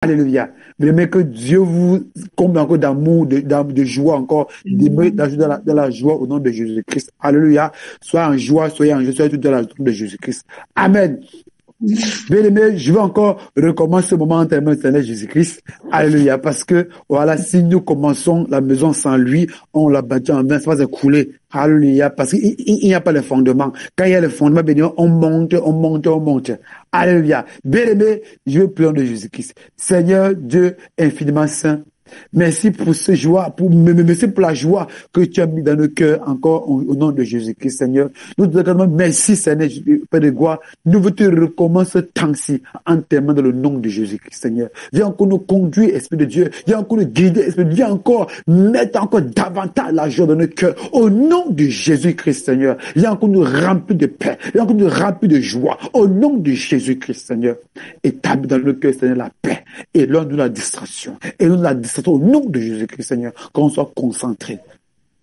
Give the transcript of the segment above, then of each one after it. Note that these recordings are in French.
Alléluia. Mais que Dieu vous comble encore d'amour, de joie encore, dans la joie au nom de Jésus-Christ. Alléluia. Soyez en joie, soyez tout dans la joie de Jésus-Christ. Amen. Bien-aimé, je vais encore recommencer ce moment en termes de Seigneur Jésus-Christ. Alléluia. Parce que, voilà, si nous commençons la maison sans lui, on l'a bâti en vain, ça va s'écrouler. Alléluia. Parce qu'il n'y a pas de fondement. Quand il y a le fondement, bien, on monte. Alléluia. Bien-aimé, je veux prier de Jésus-Christ. Seigneur Dieu infiniment saint, merci pour ce joie, merci pour la joie que tu as mis dans nos cœurs encore au nom de Jésus-Christ, Seigneur. Nous te disons merci, Seigneur, Père de gloire. Nous te recommencer ce temps-ci en termes dans le nom de Jésus-Christ, Seigneur. Viens encore nous conduire, Esprit de Dieu. Viens encore nous guider, Esprit de Dieu. Viens encore mettre encore davantage la joie dans nos cœurs au nom de Jésus-Christ, Seigneur. Viens encore nous remplir de paix. Viens encore nous remplir de joie au nom de Jésus-Christ, Seigneur. Établis dans nos cœurs, Seigneur, la paix. Et là, nous la distraction. Et nous la distraction au nom de Jésus-Christ, Seigneur, qu'on soit concentré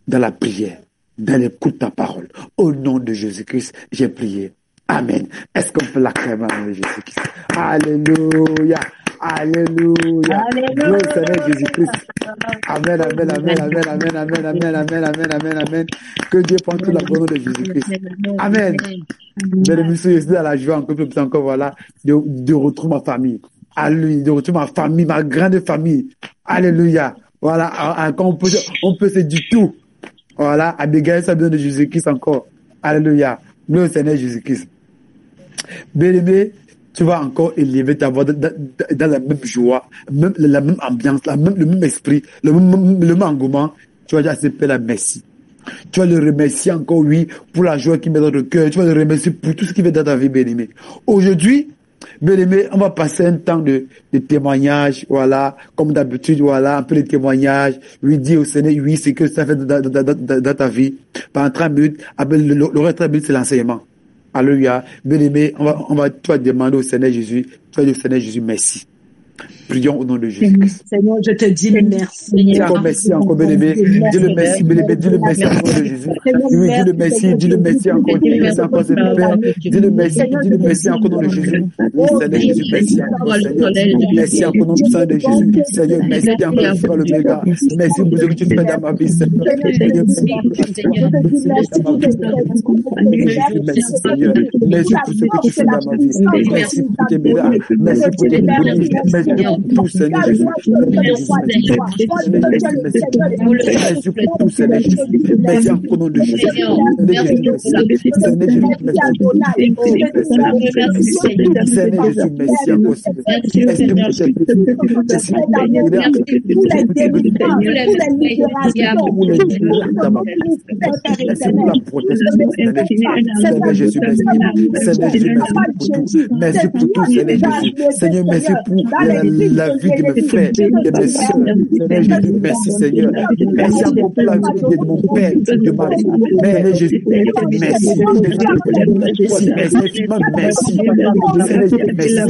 dans la prière, dans l'écoute de ta parole. Au nom de Jésus-Christ, j'ai prié. Amen. Est-ce qu'on peut l'acclamer au nom de Jésus-Christ? Alléluia. Alléluia. Gloire au Seigneur Jésus-Christ. Amen, amen, amen, amen, amen, amen, amen, amen, amen, amen, amen. Que Dieu prenne tout la gloire de Jésus-Christ. Amen. Mesdames et messieurs, je suis dans la joie encore, voilà, de retrouver ma famille. Alléluia, de retrouver ma famille, ma grande famille. Alléluia. Voilà, on peut se dire tout. Voilà, Abigail, ça vient de Jésus-Christ encore. Alléluia. Gloire au Seigneur Jésus-Christ. Bien-aimé, tu vas encore élever ta voix dans la même joie, la même ambiance, le même esprit, le même engouement. Tu vas dire à ce Père merci. Tu vas le remercier encore, oui, pour la joie qu'il met dans ton cœur. Tu vas le remercier pour tout ce qu'il fait dans ta vie, bien-aimé. Aujourd'hui, bien-aimé, on va passer un temps de témoignage, voilà, comme d'habitude, voilà, un peu de témoignage, lui dire au Seigneur, oui, c'est que ça fait dans ta vie. Pendant 30 minutes, le reste de 30 minutes, c'est l'enseignement. Alléluia. Bien-aimé, tu vas demander au Seigneur Jésus, tu vas dire au Seigneur Jésus, merci. Prions au nom de Jésus-Christ. Seigneur, je te dis merci. Encore merci, encore bien-aimé. Dis le merci, bien-aimé. Dis le merci encore de Jésus. Oui, dis le merci encore. Dis le merci encore, Seigneur Père. Dis le merci encore dans le Jésus. Oui, Seigneur Jésus, merci encore, Seigneur. Merci encore dans le sang de Jésus. Seigneur, merci encore pour le méga. Merci pour ce que tu fais dans ma vie, Seigneur. Merci, Seigneur. Merci pour ce que tu fais dans ma vie. Merci pour tes miracles. Merci pour tes prodiges. Merci pour tout, Seigneur Jésus. Merci pour tout, Seigneur Jésus. Merci encore nom de Jésus. Seigneur Jésus, merci encore. Merci pour tout, Seigneur Jésus. Seigneur, merci pour la vie de mes frères, de mes soeurs. Seigneur Jésus, merci Seigneur. Merci encore pour la vie de mon père, de ma vie. Seigneur Jésus, merci. Merci. Seigneur Jésus, merci.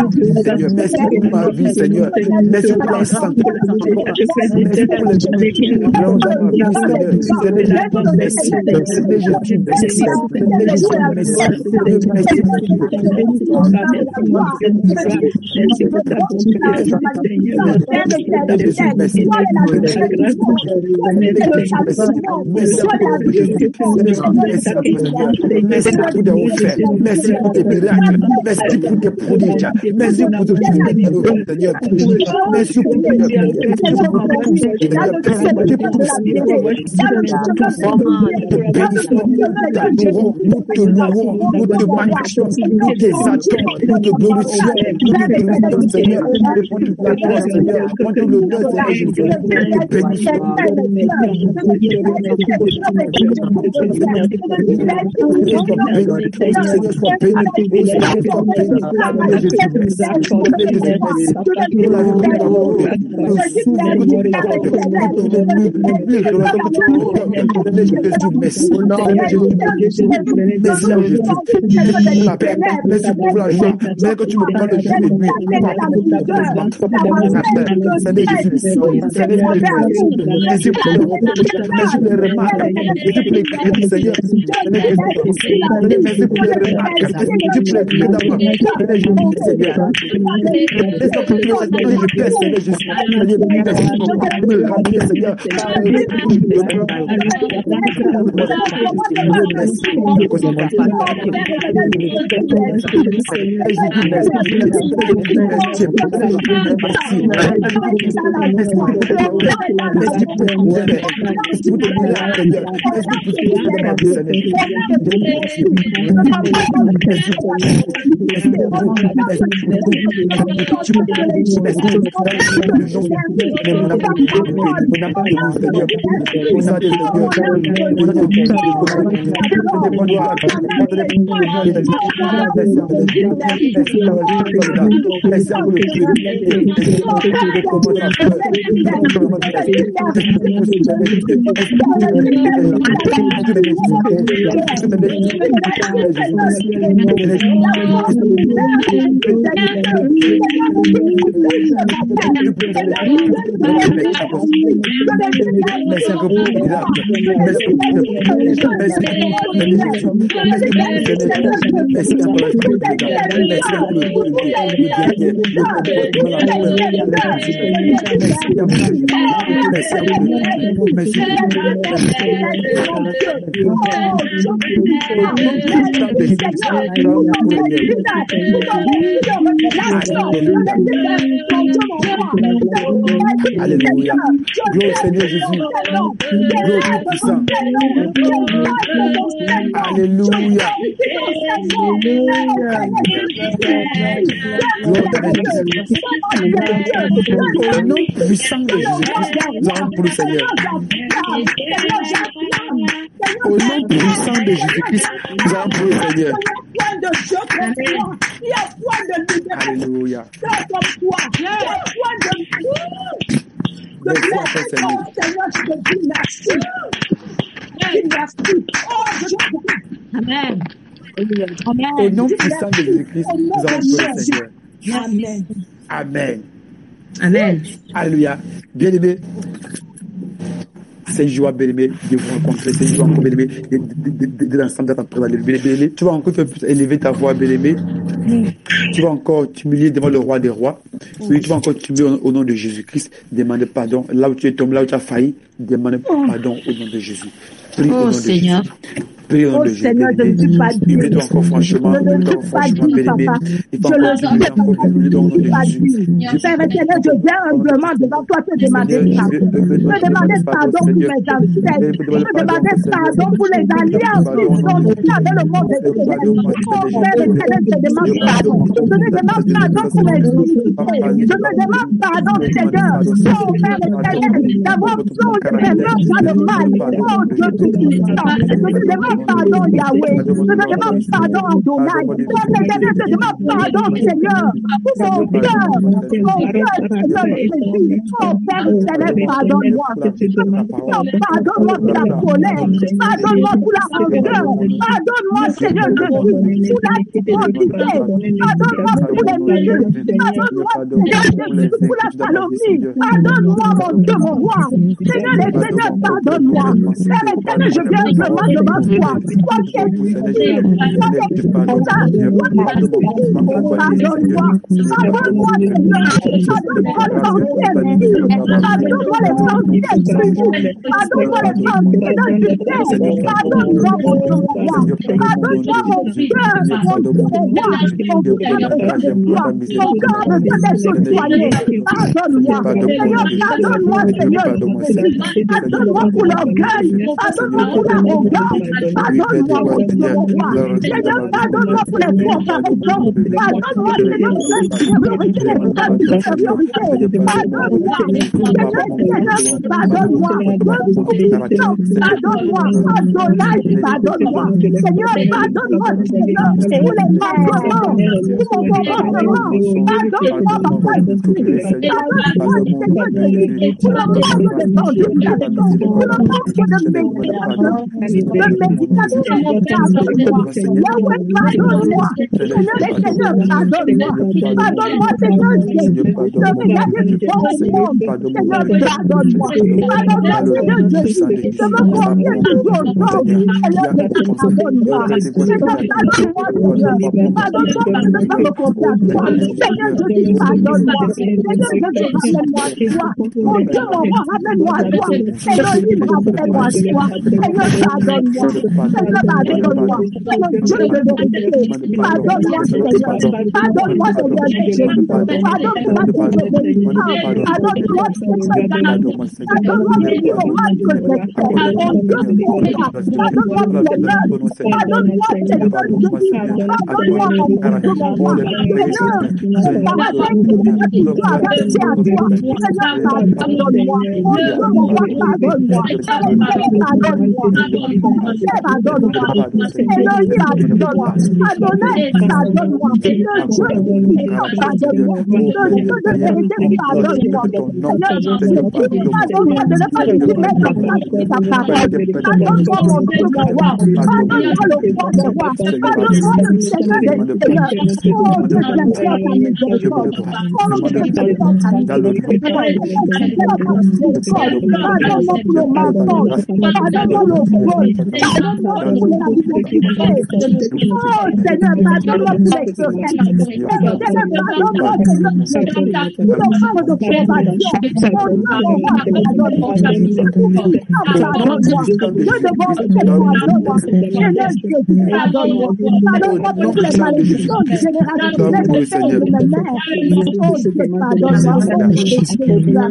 Seigneur, merci pour ma vie, Seigneur. Merci pour la santé. Merci pour le merci. Seigneur Jésus, merci. Merci pour tes offertes, merci pour tes miracles, merci pour tes prodiges, merci pour tout ce que tu fais, Seigneur. Merci pour tout, nous te louons, nous te magnifions, nous t'exaltons, nous te glorifions, Seigneur, pour toute la gloire, Seigneur, pour tout l'honneur, Seigneur Jésus, nous te bénissons. Merci pour la joie, mais que tu me parles de jour et nuit, Alléluia. Gloire au Seigneur Jésus. Gloire au puissant. Alléluia. Au nom puissant de Jésus-Christ, nous allons pour le Seigneur. Au nom puissant de Jésus-Christ, nous allons pour le Seigneur. Alléluia. Amen. Au nom puissant de Jésus-Christ, nous allons pour le Seigneur. Amen. Amen. Amen. Alléluia. Bien-aimé, c'est une joie, bien-aimé, de vous rencontrer. C'est une joie encore, bien-aimé, de l'ensemble de ta présence. Bien-aimé, tu vas encore élever ta voix, bien-aimé. Tu vas encore t'humilier devant le roi des rois. Oui, tu vas encore t'humilier au nom de Jésus-Christ. Demander pardon. Là où tu es tombé, là où tu as failli, demande pardon au nom de Jésus. Prie au nom de Seigneur. Jésus. Prie au nom de Jésus. Seigneur, je ne suis pas digne. Humile-toi encore franchement. Je ne suis pas digne, papa. Je le sais, papa. Je ne suis pas digne. Père éternel, je viens humblement devant toi te demander pardon. Je demandais pardon pour mes ancêtres. Je demandais pardon pour les alliances qui sont avec le monde extérieur. Oh Père éternel, je demande pardon. Je me demande pardon pour mes iniquités. Je me demande pardon, Seigneur. Oh Père éternel, d'avoir plongé mes mains dans le mal. Oh Dieu tout-puissant. Je te demande pardon, Yahweh. Je te demande pardon, Adonai. Père éternel, je te demande pardon, Seigneur. Pour mon cœur, Seigneur Jésus. Oh Père éternel, pardonne-moi. Pardonne-moi pour la colère. Pardonne-moi pour la rancœur. Pardonne-moi, Seigneur Jésus, pour la quantité. Pardonne-moi pour les minutes. Pardonne-moi, Seigneur Jésus, pour la calomnie. Pardonne-moi, mon Dieu, mon roi. Seigneur et Seigneur, pardonne-moi. Père éternel, je viens vraiment devant toi. Toi qui es difficile. Toi qui es pardonne-moi. Pardonne-moi, Seigneur. Pardonne-moi les pensées impies. Pardonne-moi les pensées impies. Pardonne-moi les pensées d'injustice. Pardonne-moi, mon Dieu, mon roi. Pardonne-moi, mon cœur, mon Dieu, mon roi. Mon cœur de toi. Mon cœur de toi d'être soigné. Pardonne-moi. Seigneur, pardonne-moi, Seigneur. Pardonne-moi pour l'orgueil. Pardonne-moi pour l'arrogance. Pardonne-moi, mon Dieu, mon roi. Seigneur, pardonne-moi pour les comparaisons. Pardonne-moi, Seigneur, pour les supériorités, les supériorités. Pardonne-moi. Seigneur, pardonne-moi. Pardonne-moi. Adonai, pardonne-moi. Seigneur, pardonne-moi, Seigneur, pour les manquements, pour mon comportement. Pardonne-moi, papa. Pardonne-moi, Seigneur, pour le manque de conduite avec toi, pour le manque de méditation,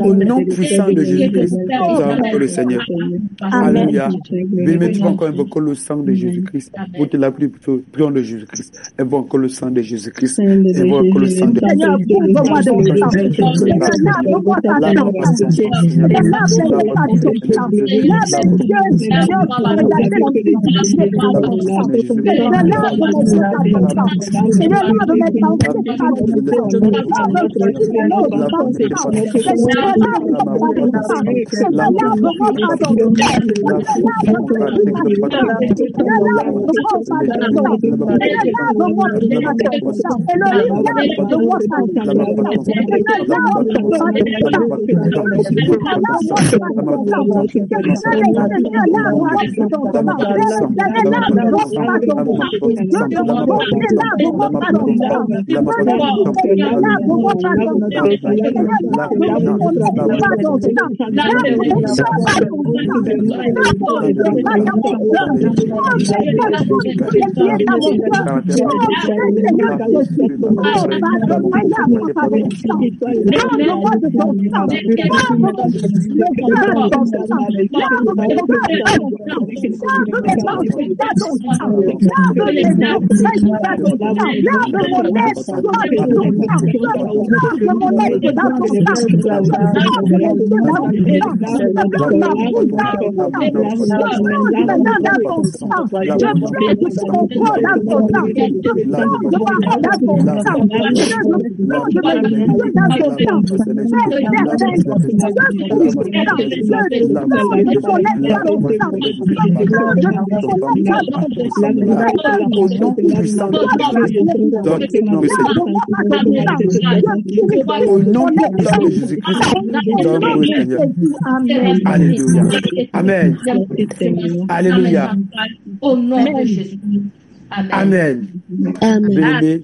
Au nom puissant de Jésus-Christ, nous avons le Seigneur. Alléluia. Bien-aimé, tu vas encore invoquer le sang de Jésus-Christ. Vous te la prions de Jésus-Christ. Invoque le sang de Jésus-Christ. Invoque le sang de Au nom de Jésus-Christ, Alléluia. Amen. Alléluia. Au nom de Jésus. Amen. Bien-aimé,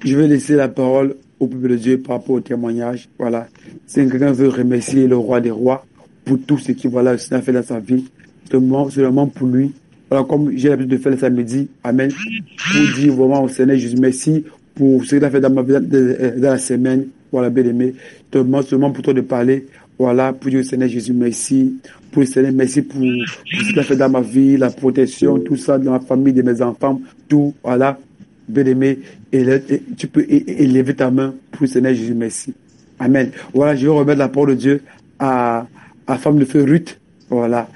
je vais laisser la parole au peuple de Dieu par rapport au témoignage. Voilà. Si quelqu'un veut remercier le roi des rois pour tout ce qu'il a fait dans sa vie, seulement pour lui. Voilà, comme j'ai l'habitude de faire le samedi, amen, pour dire vraiment au Seigneur Jésus, merci pour ce qu'il a fait dans ma vie, dans la semaine. Voilà, bien-aimé, seulement pour toi de parler. Voilà, pour dire au Seigneur Jésus, merci. Pour le Seigneur, merci pour ce qu'il a fait dans ma vie, la protection, tout ça, dans ma famille, de mes enfants, tout, voilà. Bien-aimé, tu peux élever ta main pour le Seigneur Jésus, merci. Amen. Voilà, je vais remettre la parole de Dieu à femme de feu Ruth. Voilà,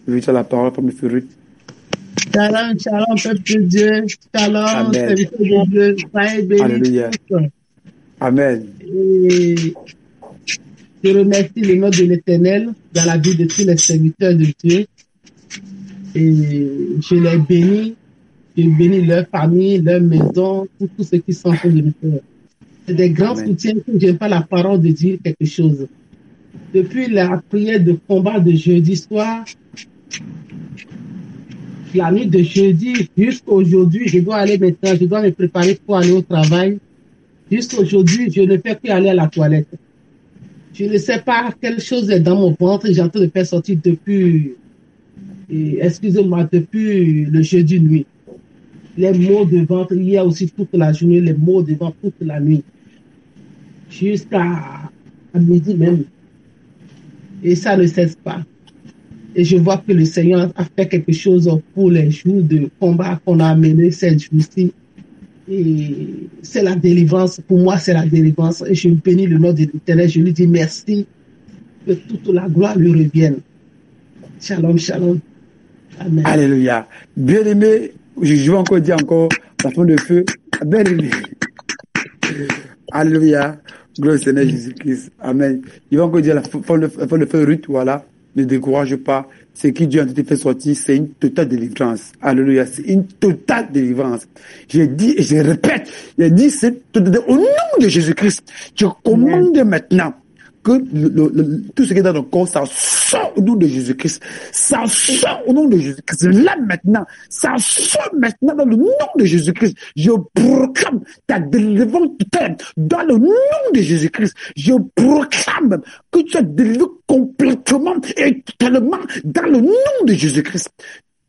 je vais dire la parole à femme de feu Ruth. Shalom, shalom, peuple de Dieu. Shalom, serviteur de Dieu. Alléluia. Amen. Et je remercie le nom de l'Éternel dans la vie de tous les serviteurs de Dieu. Et je les bénis. Je bénis leur famille, leur maison, tout ce qui sont en train de le faire. C'est des grands soutiens que je n'ai pas la parole de dire quelque chose. Depuis la prière de combat de jeudi soir, la nuit de jeudi jusqu'à aujourd'hui, je dois aller maintenant, je dois me préparer pour aller au travail. Jusqu'à aujourd'hui, je ne fais plus aller à la toilette. Je ne sais pas quelle chose est dans mon ventre, j'ai en train de faire sortir depuis, excusez-moi, depuis le jeudi nuit. Les maux de ventre, hier aussi toute la journée, les maux de ventre toute la nuit. Jusqu'à midi même. Et ça ne cesse pas. Et je vois que le Seigneur a fait quelque chose pour les jours de combat qu'on a menés cette jours-ci. Et c'est la délivrance. Pour moi, c'est la délivrance. Et je bénis le nom de l'Éternel. Je lui dis merci. Que toute la gloire lui revienne. Shalom, shalom. Amen. Alléluia. Bien-aimé, je vais encore dire la fin de feu. Bien-aimé. Alléluia. Gloire au Seigneur Jésus-Christ. Amen. Il va encore dire la fin de feu, Ruth, voilà. Ne décourage pas. Ce qui Dieu a fait sortir, c'est une totale délivrance. Alléluia. C'est une totale délivrance. J'ai dit et je répète, j'ai dit c'est au nom de Jésus-Christ. Je commande maintenant que tout ce qui est dans le corps, ça sort au nom de Jésus-Christ. Ça sort au nom de Jésus-Christ. Là maintenant, ça sort maintenant dans le nom de Jésus-Christ. Je proclame ta délivrance totale dans le nom de Jésus-Christ. Je proclame que tu es délivré complètement et totalement dans le nom de Jésus-Christ.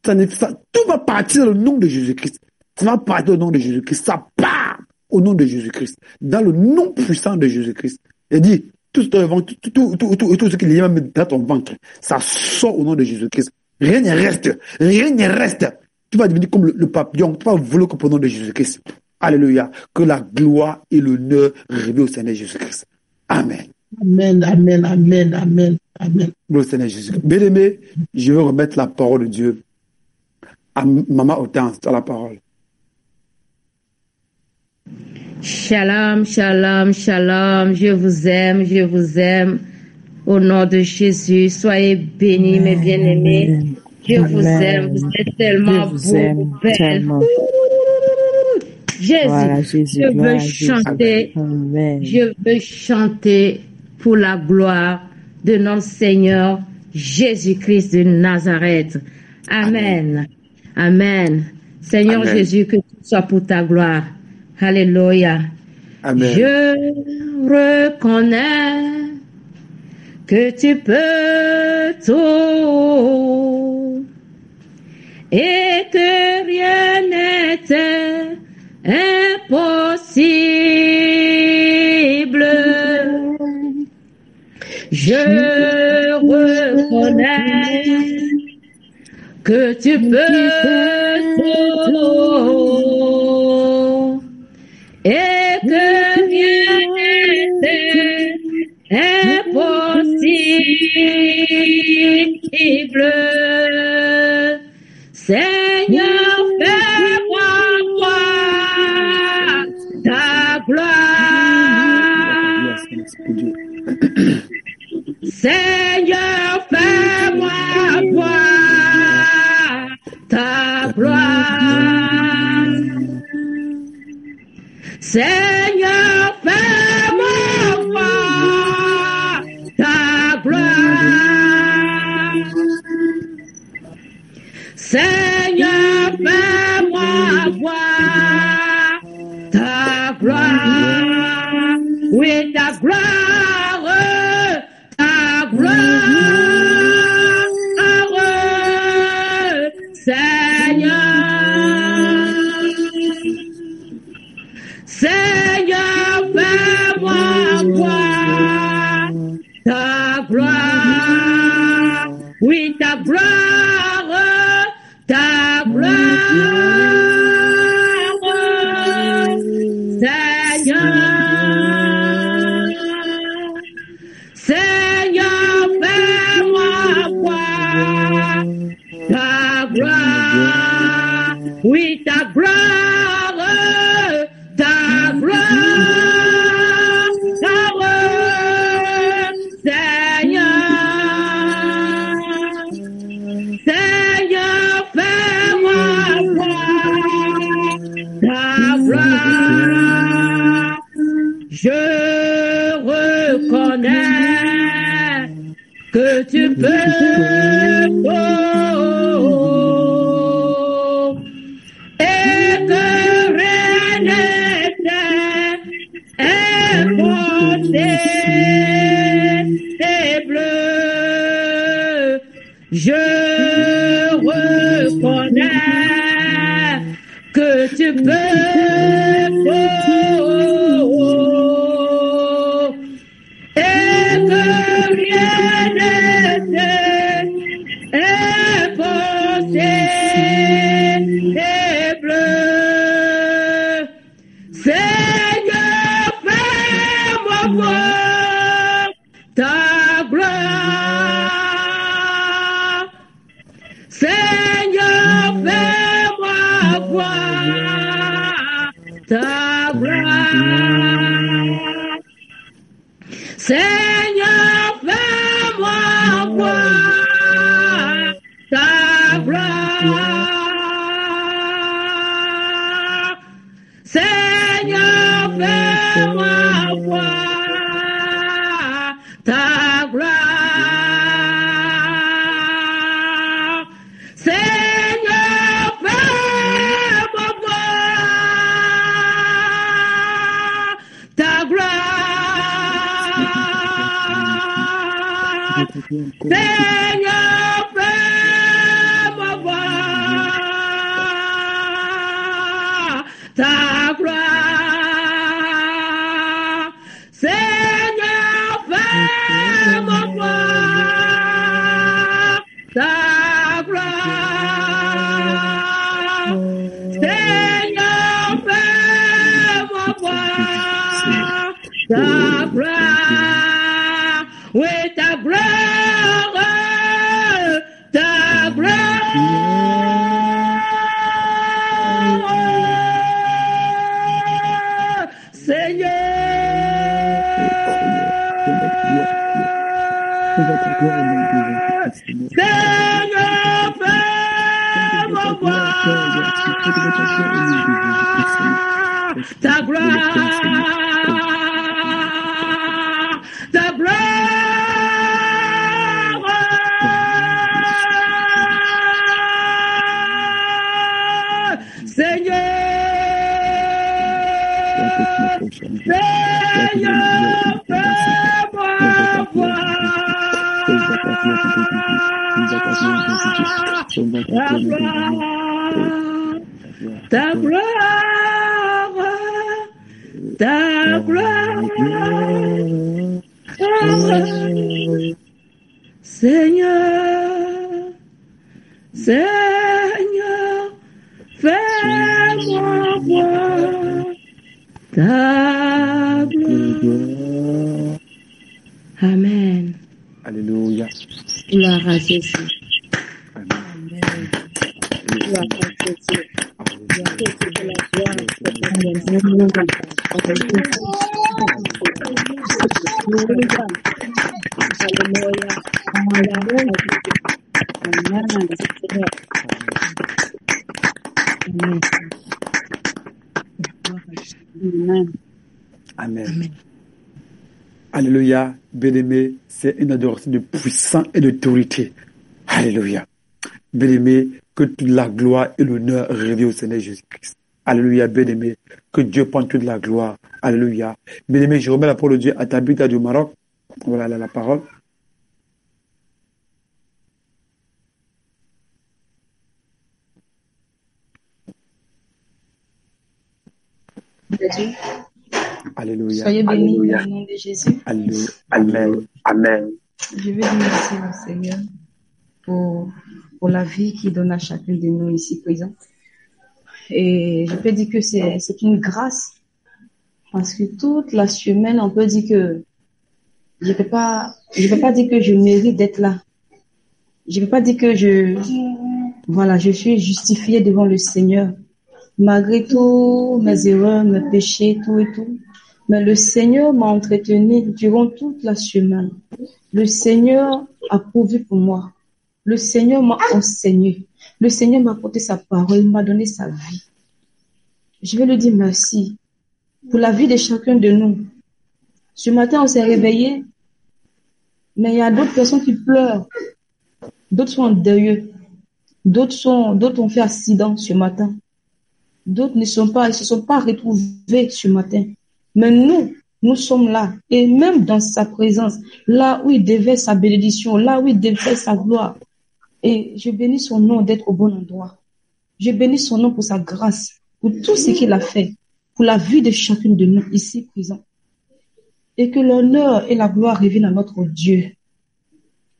Tout va partir dans le nom de Jésus-Christ. Ça va partir au nom de Jésus-Christ. Ça part au nom de Jésus-Christ. Dans le nom puissant de Jésus-Christ. Et dit, tout ce qui est même dans ton ventre, ça sort au nom de Jésus-Christ. Rien ne reste. Rien ne reste. Tu vas devenir comme le papillon. Tu vas voler au nom de Jésus-Christ. Alléluia. Que la gloire et l'honneur reviennent au Seigneur Jésus-Christ. Amen. Amen, amen, amen, amen, amen. Gloire au Seigneur Jésus-Christ. Bien-aimé, je vais remettre la parole de Dieu à Maman Hortense, à la parole. Shalom, shalom, shalom. Je vous aime, je vous aime. Au nom de Jésus, soyez bénis, mes bien-aimés. Je vous aime. Vous êtes tellement beaux, belles. Jésus, voilà, Jésus, je veux chanter. Je veux chanter pour la gloire de notre Seigneur Jésus-Christ de Nazareth. Amen. Amen. Seigneur Amen. Jésus, que tout soit pour ta gloire. Alléluia. Amen. Je reconnais que tu peux tout et que rien n'était impossible. Je reconnais que tu peux tout et que rien n'était impossible. Seigneur, fais-moi voir ta gloire. Seigneur, fais-moi voir ta gloire. Seigneur, fais-moi voir ta gloire. Seigneur, fais-moi voir ta gloire. Oui, ta gloire, ta gloire, Seigneur. Seigneur, fais-moi voir ta gloire. Oui, ta gloire, ta gloire, Seigneur. Seigneur, fais-moi voir ta gloire. Oui, ta gloire, ta gloire, Seigneur. Seigneur, Je reconnais que tu peux tout et que rien n'était impossible. Je reconnais que tu peux tout et que rien n'était impossible. Seigneur, fais-moi voir ta gloire. Seigneur, fais-moi voir ta gloire. Seigneur, fais-moi voir ta gloire. Seigneur, fais-moi voir ta gloire. Seigneur, fais-moi voir ta gloire. Seigneur, fais-moi voir ta gloire. Seigneur, fais-moi voir ta gloire. Seigneur, fais-moi voir ta gloire. Oui, ta gloire, ta gloire. Seigneur, Seigneur, fais-moi voir ta gloire, ta gloire. Seigneur, Seigneur, fais-moi voir ta gloire, ta gloire. Seigneur, Seigneur, fais-moi voir ta gloire. Amen. Alléluia. Gloire à Jésus. Amen. Gloire à Jésus. Amen. Amen. Alléluia. Bien-aimé, c'est une adoration de puissance et d'autorité. Alléluia. Bien-aimé, que toute la gloire et l'honneur reviennent au Seigneur Jésus-Christ. Alléluia, bien-aimé, que Dieu prenne toute la gloire. Alléluia. Bien-aimé, je remets la parole de Dieu à Tabitha du Maroc. Voilà la parole. Alléluia. Soyez bénis dans le nom de Jésus. Alléluia. Amen. Amen. Je veux dire merci au Seigneur pour la vie qu'il donne à chacun de nous ici présents. Et je peux dire que c'est une grâce. Parce que toute la semaine, on peut dire que je peux pas dire que je mérite d'être là. Je peux pas dire que je suis justifiée devant le Seigneur. Malgré tous mes erreurs, mes péchés, tout et tout. Mais le Seigneur m'a entretenu durant toute la semaine. Le Seigneur a pourvu pour moi. Le Seigneur m'a enseigné. Le Seigneur m'a apporté sa parole, il m'a donné sa vie. Je vais lui dire merci pour la vie de chacun de nous. Ce matin, on s'est réveillé, mais il y a d'autres personnes qui pleurent. D'autres sont en deuil. D'autres ont fait accident ce matin. D'autres ils se sont pas retrouvés ce matin. Mais nous sommes là. Et même dans sa présence, là où il devait sa bénédiction, là où il devait sa gloire. Et je bénis son nom d'être au bon endroit. Je bénis son nom pour sa grâce, pour tout ce qu'il a fait, pour la vie de chacune de nous ici présents. Et que l'honneur et la gloire reviennent à notre Dieu.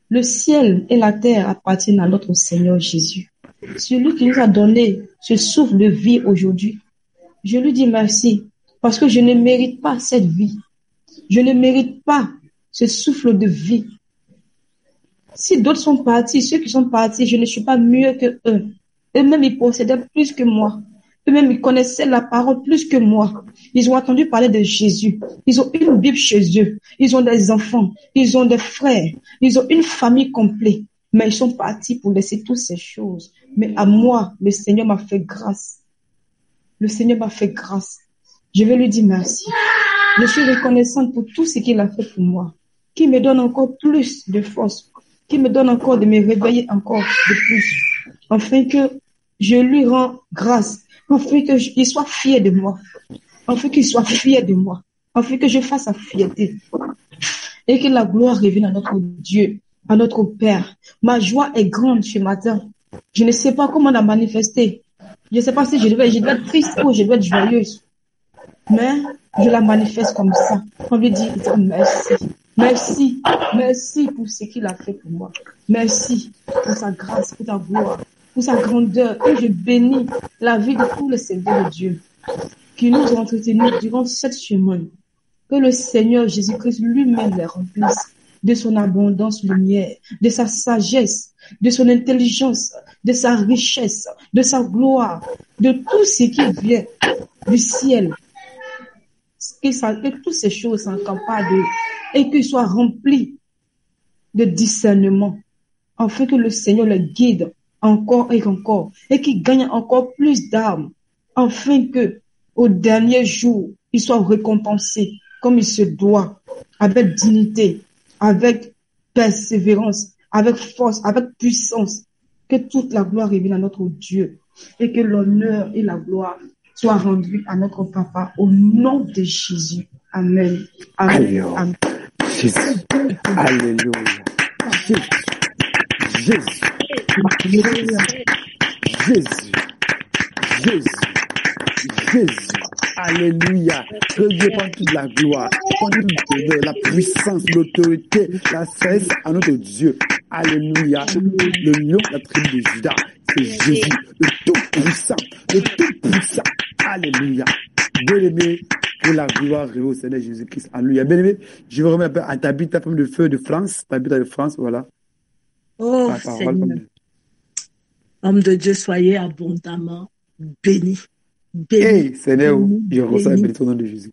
Le ciel et la terre appartiennent à notre Seigneur Jésus. Celui qui nous a donné ce souffle de vie aujourd'hui. Je lui dis merci parce que je ne mérite pas cette vie. Je ne mérite pas ce souffle de vie. Si d'autres sont partis, ceux qui sont partis, je ne suis pas mieux que eux. Eux-mêmes, ils possédaient plus que moi. Eux-mêmes, ils connaissaient la parole plus que moi. Ils ont entendu parler de Jésus. Ils ont une Bible chez eux. Ils ont des enfants. Ils ont des frères. Ils ont une famille complète. Mais ils sont partis pour laisser toutes ces choses. Mais à moi, le Seigneur m'a fait grâce. Le Seigneur m'a fait grâce. Je vais lui dire merci. Je suis reconnaissante pour tout ce qu'il a fait pour moi. Qui me donne encore plus de force. Qui me donne encore de me réveiller encore de plus. Afin que je lui rends grâce. Afin qu'il soit fier de moi. Afin qu'il soit fier de moi. Afin que je fasse sa fierté. Et que la gloire revienne à notre Dieu, à notre Père. Ma joie est grande ce matin. Je ne sais pas comment la manifester. Je ne sais pas si je dois être triste ou je dois être joyeuse. Mais je la manifeste comme ça. On lui dit merci. Merci. Merci pour ce qu'il a fait pour moi. Merci pour sa grâce, pour ta gloire, pour sa grandeur. Et je bénis la vie de tous les serviteurs de Dieu qui nous ont entretenus durant cette semaine. Que le Seigneur Jésus-Christ lui-même les remplisse de son abondance lumière, de sa sagesse, de son intelligence, de sa richesse, de sa gloire, de tout ce qui vient du ciel. Que toutes ces choses sont capables et qu'il soit rempli de discernement, afin que le Seigneur le guide encore et encore, et qu'il gagne encore plus d'âmes, afin que au dernier jour, il soit récompensé comme il se doit, avec dignité, avec persévérance, avec force, avec puissance. Que toute la gloire revienne à notre Dieu et que l'honneur et la gloire soient rendus à notre Papa au nom de Jésus. Amen. Amen. Amen. Jésus. Alléluia. Jésus. Jésus. Jésus. Jésus. Jésus. Alléluia. Que Dieu prenne toute la gloire, prenne toute l'honneur, la puissance, l'autorité, la sagesse à notre Dieu. Alléluia. Le lion de la tribu de Juda, c'est Jésus, le Tout-Puissant. Le Tout-Puissant. Alléluia. Bien-aimé, que la gloire revienne au Seigneur Jésus-Christ. Alléluia. Bien-aimé, je vous remets un peu à Tabitha, femme de feu de France. Tabitha de France, voilà. Oh, Seigneur. Homme de Dieu, soyez abondamment bénis. Hey, Seigneur, je reçois la bénédiction au nom de Jésus.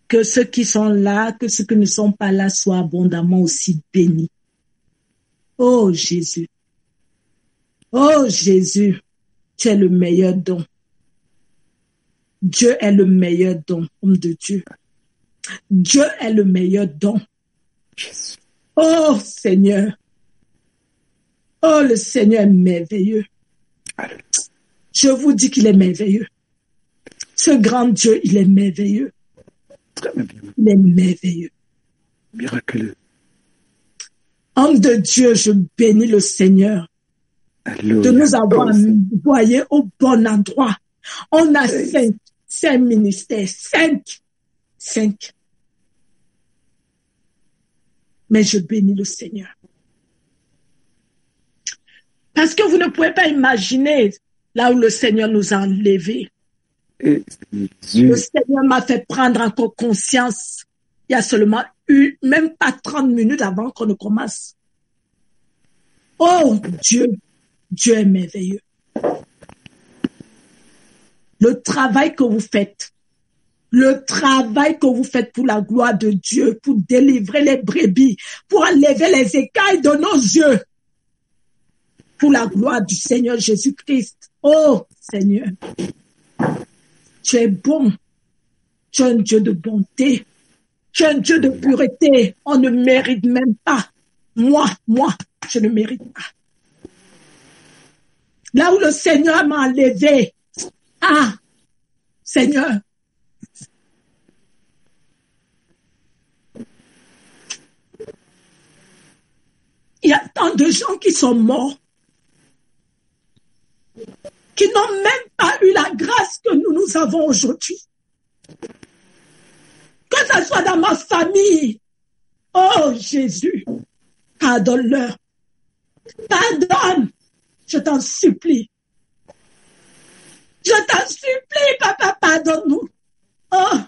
Que ceux qui sont là, que ceux qui ne sont pas là soient abondamment aussi bénis. Oh Jésus. Oh Jésus, tu es le meilleur don. Dieu est le meilleur don, homme de Dieu. Dieu est le meilleur don. Jésus. Oh Seigneur. Oh, le Seigneur est merveilleux. Alléluia. Je vous dis qu'il est merveilleux. Ce grand Dieu, il est merveilleux. Très merveilleux. Il est merveilleux. Miraculeux. Homme de Dieu, je bénis le Seigneur Alléluia. de nous avoir envoyés au bon endroit. On a cinq ministères, cinq. Mais je bénis le Seigneur. Parce que vous ne pouvez pas imaginer là où le Seigneur nous a enlevés. Le Seigneur m'a fait prendre encore conscience. Il y a seulement même pas 30 minutes avant qu'on ne commence. Oh Dieu, Dieu est merveilleux. Le travail que vous faites pour la gloire de Dieu, pour délivrer les brebis, pour enlever les écailles de nos yeux, pour la gloire du Seigneur Jésus-Christ. Oh Seigneur, tu es bon, tu es un Dieu de bonté, Tu es un Dieu de pureté. On ne mérite même pas. Moi, je ne mérite pas. Là où le Seigneur m'a enlevé, Seigneur, il y a tant de gens qui sont morts, qui n'ont même pas eu la grâce que nous avons aujourd'hui. Que ce soit dans ma famille. Oh Jésus, pardonne-leur. Pardonne. Je t'en supplie. Je t'en supplie, papa, pardonne-nous. Oh.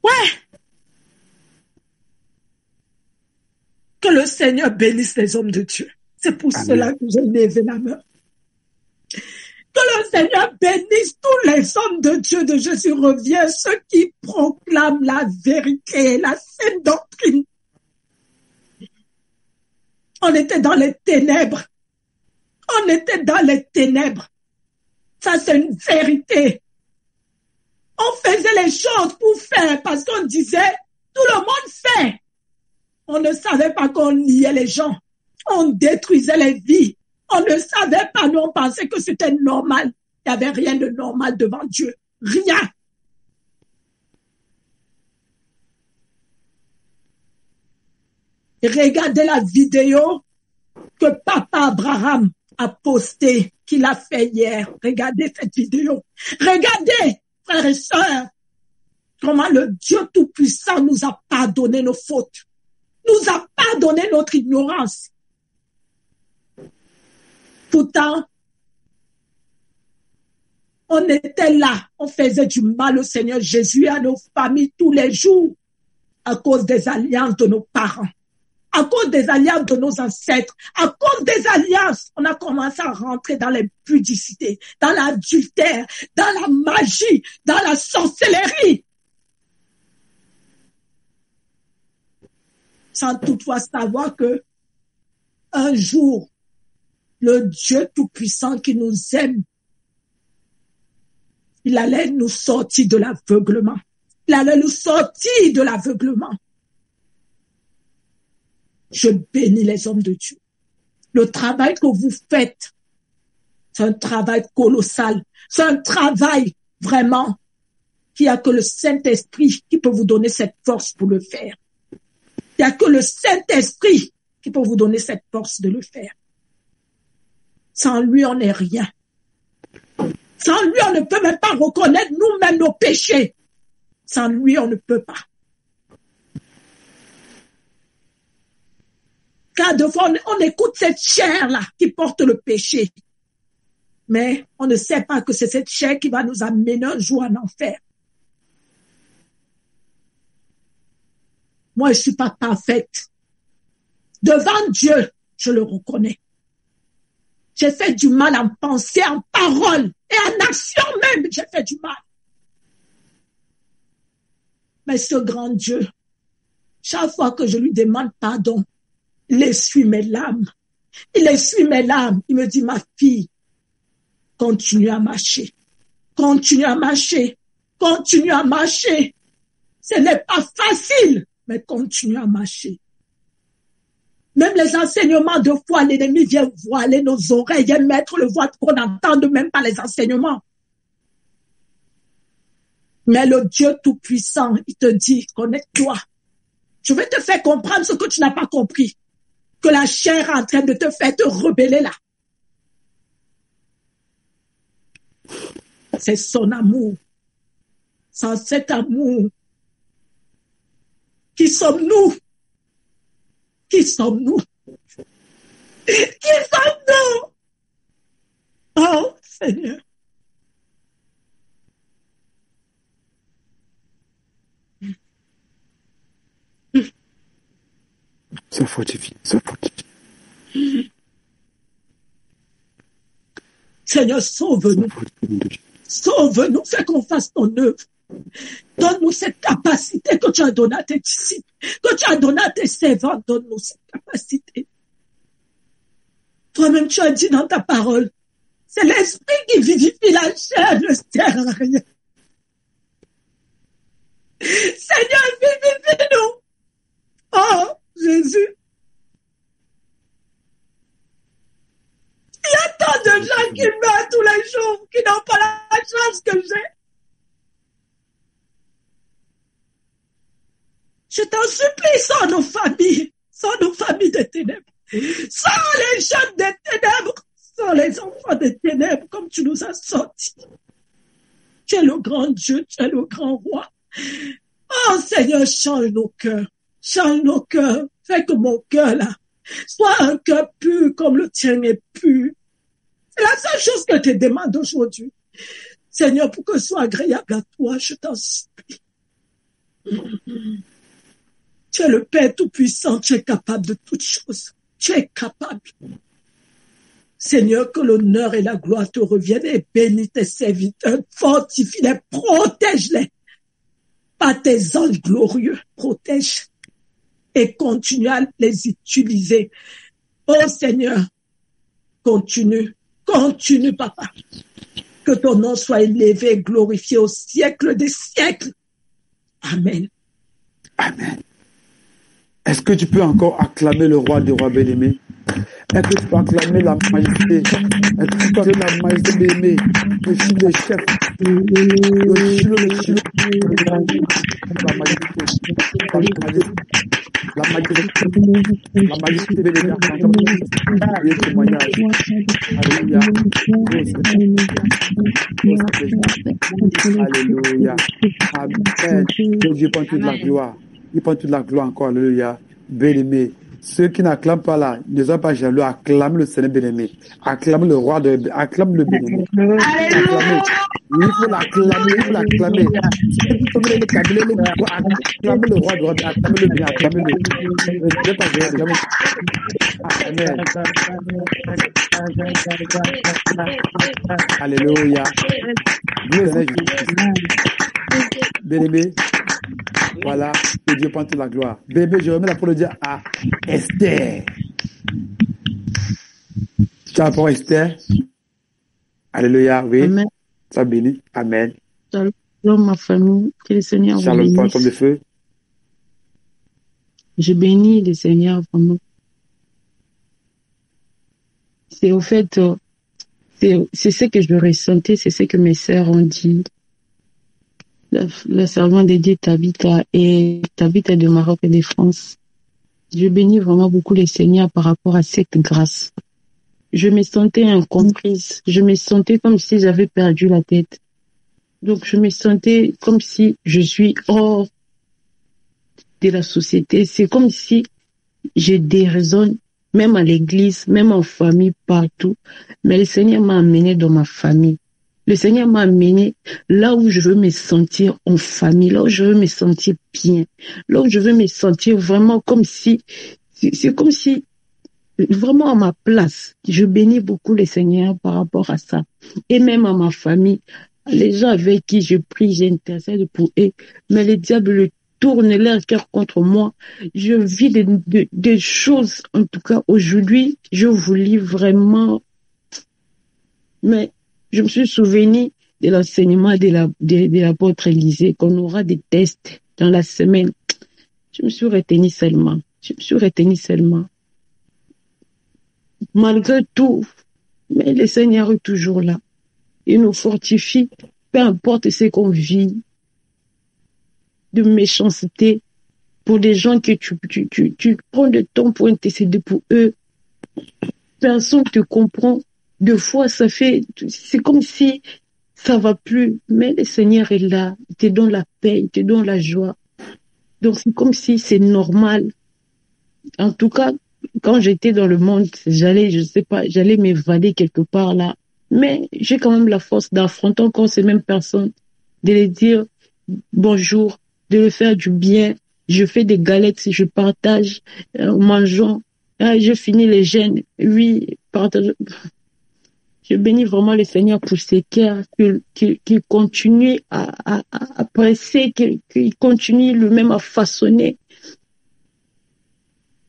Ouais. Que le Seigneur bénisse les hommes de Dieu. C'est pour cela que j'ai levé la main. Que le Seigneur bénisse tous les hommes de Dieu de Jésus revient, ceux qui proclament la vérité, la sainte doctrine. On était dans les ténèbres. On était dans les ténèbres. Ça, c'est une vérité. On faisait les choses pour faire parce qu'on disait, tout le monde fait. On ne savait pas qu'on niait les gens. On détruisait les vies. On ne savait pas, nous on pensait que c'était normal. Il n'y avait rien de normal devant Dieu. Rien. Regardez la vidéo que Papa Abraham a postée, qu'il a fait hier. Regardez cette vidéo. Regardez, frères et sœurs, comment le Dieu Tout-Puissant nous a pardonné nos fautes. Nous a pardonné notre ignorance. Pourtant, on était là, on faisait du mal au Seigneur Jésus et à nos familles tous les jours à cause des alliances de nos parents, à cause des alliances de nos ancêtres, à cause des alliances. On a commencé à rentrer dans les pudicités, dans l'adultère, dans la magie, dans la sorcellerie. Sans toutefois savoir que un jour, le Dieu Tout-Puissant qui nous aime, il allait nous sortir de l'aveuglement. Il allait nous sortir de l'aveuglement. Je bénis les hommes de Dieu. Le travail que vous faites, c'est un travail colossal. C'est un travail vraiment qu'il n'y a que le Saint-Esprit qui peut vous donner cette force pour le faire. Il n'y a que le Saint-Esprit qui peut vous donner cette force de le faire. Sans lui, on n'est rien. Sans lui, on ne peut même pas reconnaître nous-mêmes nos péchés. Sans lui, on ne peut pas. Car de fois, on écoute cette chair-là qui porte le péché. Mais on ne sait pas que c'est cette chair qui va nous amener un jour en enfer. Moi, je suis pas parfaite. Devant Dieu, je le reconnais. J'ai fait du mal en pensée, en parole et en action même, j'ai fait du mal. Mais ce grand Dieu, chaque fois que je lui demande pardon, il essuie mes larmes. Il essuie mes larmes. Il me dit, ma fille, continue à marcher. Continue à marcher. Continue à marcher. Ce n'est pas facile, mais continue à marcher. Même les enseignements de foi, l'ennemi vient voiler nos oreilles, vient mettre le voile pour qu'on n'entende même pas les enseignements. Mais le Dieu Tout-Puissant, il te dit, connecte-toi. Je vais te faire comprendre ce que tu n'as pas compris. Que la chair est en train de te faire te rebeller là. C'est son amour. Sans cet amour, qui sommes-nous? Qui sommes-nous? Qui sommes-nous? Oh, Seigneur. Ça fortifie, ça fortifie. Seigneur, sauve-nous. Sauve-nous, fais qu'on fasse ton œuvre. Donne-nous cette capacité que tu as donnée à tes disciples, que tu as donnée à tes servants. Donne-nous cette capacité. Toi-même, tu as dit dans ta parole, C'est l'esprit qui vivifie la chair, ne sert à rien. Seigneur, vivifie-nous. Oh, Jésus. Il y a tant de gens qui meurent tous les jours, qui n'ont pas la chance que j'ai. Je t'en supplie, sans nos familles de ténèbres, sans les jeunes des ténèbres, sans les enfants des ténèbres, comme tu nous as sortis. Tu es le grand Dieu, tu es le grand roi. Oh Seigneur, change nos cœurs. Fais que mon cœur là soit un cœur pur comme le tien est pur. C'est la seule chose que je te demande aujourd'hui. Seigneur, pour que ce soit agréable à toi, je t'en supplie. Tu es le Père Tout-Puissant, tu es capable de toutes choses. Tu es capable. Seigneur, que l'honneur et la gloire te reviennent et bénis tes serviteurs, fortifie-les, protège-les. Par tes anges glorieux, protège et continue à les utiliser. Oh Seigneur, continue, papa. Que ton nom soit élevé et glorifié au siècle des siècles. Amen. Amen. Est-ce que tu peux encore acclamer le roi des rois bien-aimé? Est-ce que tu peux acclamer la majesté? Est-ce que tu peux acclamer la majesté bien-aimée? Le chef des chefs. La majesté bien-aimée. Alléluia. Amen. Dieu prend toute la gloire. Il prend toute la gloire encore. Alléluia. Bien-aimé. Ceux qui n'acclament pas là, ne soient pas jaloux, acclament le Seigneur bien-aimé. Acclament le roi acclame le bien-aimé. Acclamez. Il faut l'acclamer, acclamez le roi de roi, acclamez le bien, acclamez-le. Ne soyez pas jaloux, Amen. Alléluia. Bien-aimé. Voilà, que Dieu prend toute la gloire. Bébé, je remets la parole de Dieu à Esther. Tu as rapport à Esther? Alléluia, oui. Amen. Sois béni. Amen. Shalom, ma famille. Que le Seigneur vous bénisse. Shalom, comme le feu. Je bénis le Seigneur vraiment. C'est au fait, c'est ce que je ressentais, c'est ce que mes sœurs ont dit. La servante de Dieu Tabitha de Maroc et de France. Je bénis vraiment beaucoup le Seigneur par rapport à cette grâce. Je me sentais incomprise. Je me sentais comme si j'avais perdu la tête. Donc je me sentais comme si je suis hors de la société. C'est comme si je déraisonne, même à l'église, même en famille, partout. Mais le Seigneur m'a amené dans ma famille. Le Seigneur m'a amené là où je veux me sentir en famille, là où je veux me sentir bien, là où je veux me sentir vraiment comme si, c'est comme si, vraiment à ma place. Je bénis beaucoup le Seigneur par rapport à ça. Et même à ma famille, les gens avec qui je prie, j'intercède pour eux, mais le diable tourne leur cœur contre moi. Je vis des choses, en tout cas aujourd'hui, je vous lis vraiment, mais je me suis souvenu de l'enseignement de l'apôtre Élisée, qu'on aura des tests dans la semaine. Je me suis retenue seulement. Malgré tout, mais le Seigneur est toujours là. Il nous fortifie, peu importe ce qu'on vit, de méchanceté, pour des gens que tu prends le temps pour intercéder pour eux. Personne ne te comprend. Deux fois, c'est comme si ça va plus, mais le Seigneur est là, il te donne la paix, il te donne la joie. Donc c'est comme si c'est normal. En tout cas, quand j'étais dans le monde, j'allais m'évader quelque part là. Mais j'ai quand même la force d'affronter encore ces mêmes personnes, de les dire bonjour, de leur faire du bien. Je fais des galettes, je partage, en mangeant. Je finis les jeûnes, oui, partage. Je bénis vraiment le Seigneur pour ses cœurs, qu'il continue à presser, qu'il continue lui-même à façonner.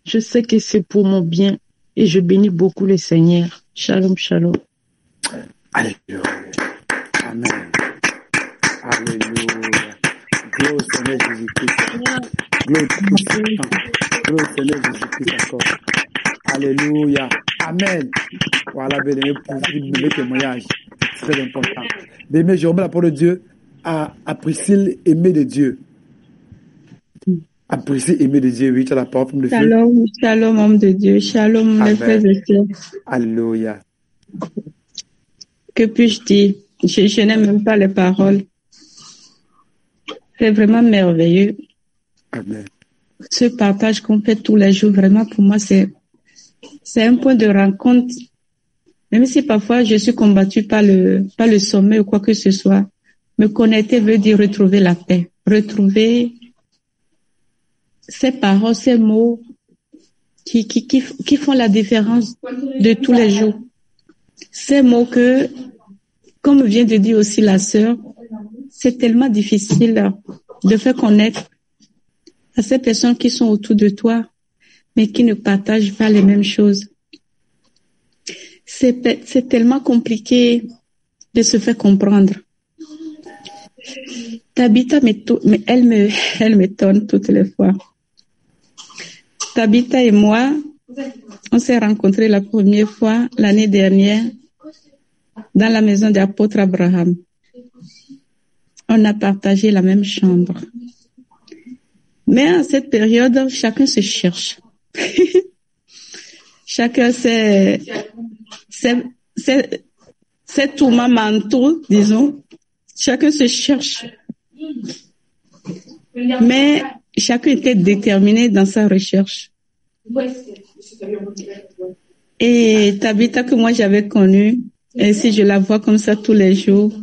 Je sais que c'est pour mon bien et je bénis beaucoup le Seigneur. Shalom, shalom. Alléluia. Amen. Alléluia. Gloire au Seigneur Jésus-Christ. Gloire au Seigneur Jésus-Christ encore. Alléluia. Amen. Voilà, bien-aimé, pour le témoignage. C'est très important. Bien-aimé, je remets la parole de Dieu à Priscille, aimée de Dieu. À Priscille, aimée de Dieu. Oui, tu as la parole de Dieu. Shalom, shalom, homme de Dieu. Shalom, mes frères et sœurs. Alléluia. Que puis-je dire? Je n'aime même pas les paroles. C'est vraiment merveilleux. Amen. Ce partage qu'on fait tous les jours, vraiment, pour moi, c'est un point de rencontre. Même si parfois je suis combattue par le sommeil ou quoi que ce soit, me connecter veut dire retrouver la paix, retrouver ces paroles, ces mots qui font la différence de tous les jours. Ces mots que, comme vient de dire aussi la sœur, c'est tellement difficile de faire connaître à ces personnes qui sont autour de toi, mais qui ne partagent pas les mêmes choses. C'est tellement compliqué de se faire comprendre. Tabitha, mais elle m'étonne toutes les fois. Tabitha et moi, on s'est rencontrés la première fois l'année dernière dans la maison de l'apôtre Abraham. On a partagé la même chambre. Mais à cette période, chacun se cherche. Chacun c'est tourments mentaux, disons. Chacun se cherche. Mais chacun était déterminé dans sa recherche. Et Tabitha que moi j'avais connue, et si je la vois comme ça tous les jours,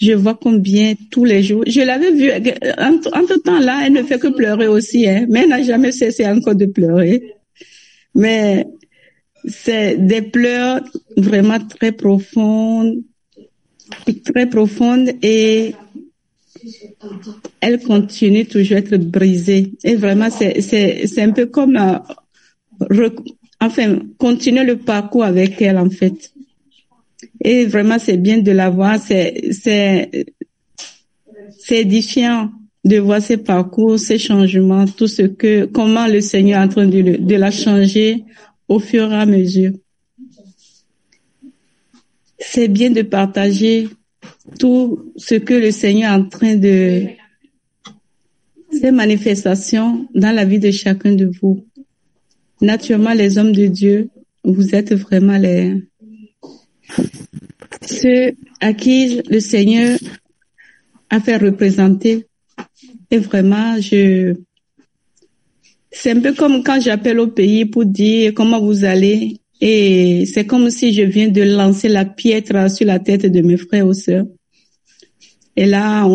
je vois combien tous les jours. Je l'avais vue, entre temps là, elle ne fait que pleurer aussi, hein, mais elle n'a jamais cessé encore de pleurer. Mais c'est des pleurs vraiment très profondes et elle continue toujours à être brisée. Et vraiment, c'est un peu comme, continuer le parcours avec elle, en fait. Et vraiment, c'est bien de la voir. C'est édifiant de voir ces parcours, ces changements, comment le Seigneur est en train de la changer au fur et à mesure. C'est bien de partager tout ce que le Seigneur est en train de, ces manifestations dans la vie de chacun de vous. Naturellement, les hommes de Dieu, vous êtes vraiment ceux à qui le Seigneur a fait représenter. Et vraiment, c'est un peu comme quand j'appelle au pays pour dire comment vous allez. Et c'est comme si je viens de lancer la pierre sur la tête de mes frères ou sœurs. Et là,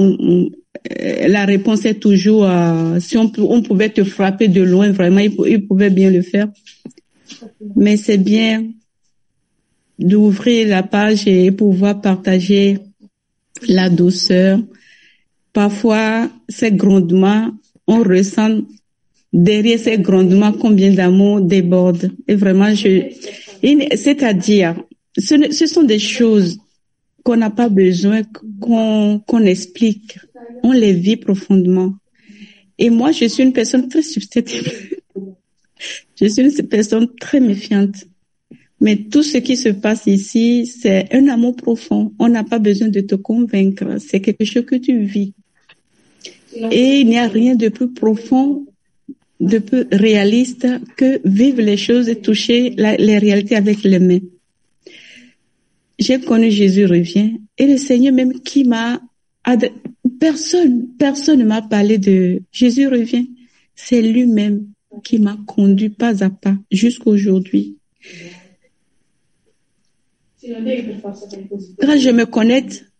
la réponse est toujours, si on pouvait te frapper de loin, vraiment, ils pouvaient bien le faire. Mais c'est bien d'ouvrir la page et pouvoir partager la douceur. Parfois, ces grondements, on ressent derrière ces grondements combien d'amour déborde. Et vraiment, c'est-à-dire, ce sont des choses qu'on n'a pas besoin qu'on explique. On les vit profondément. Et moi, je suis une personne très susceptible. Je suis une personne très méfiante. Mais tout ce qui se passe ici, c'est un amour profond. On n'a pas besoin de te convaincre. C'est quelque chose que tu vis. Et il n'y a rien de plus profond, de plus réaliste que vivre les choses et toucher les réalités avec les mains. J'ai connu Jésus revient et le Seigneur même personne ne m'a parlé de Jésus revient. C'est lui-même qui m'a conduit pas à pas jusqu'à aujourd'hui. Quand je me connecte,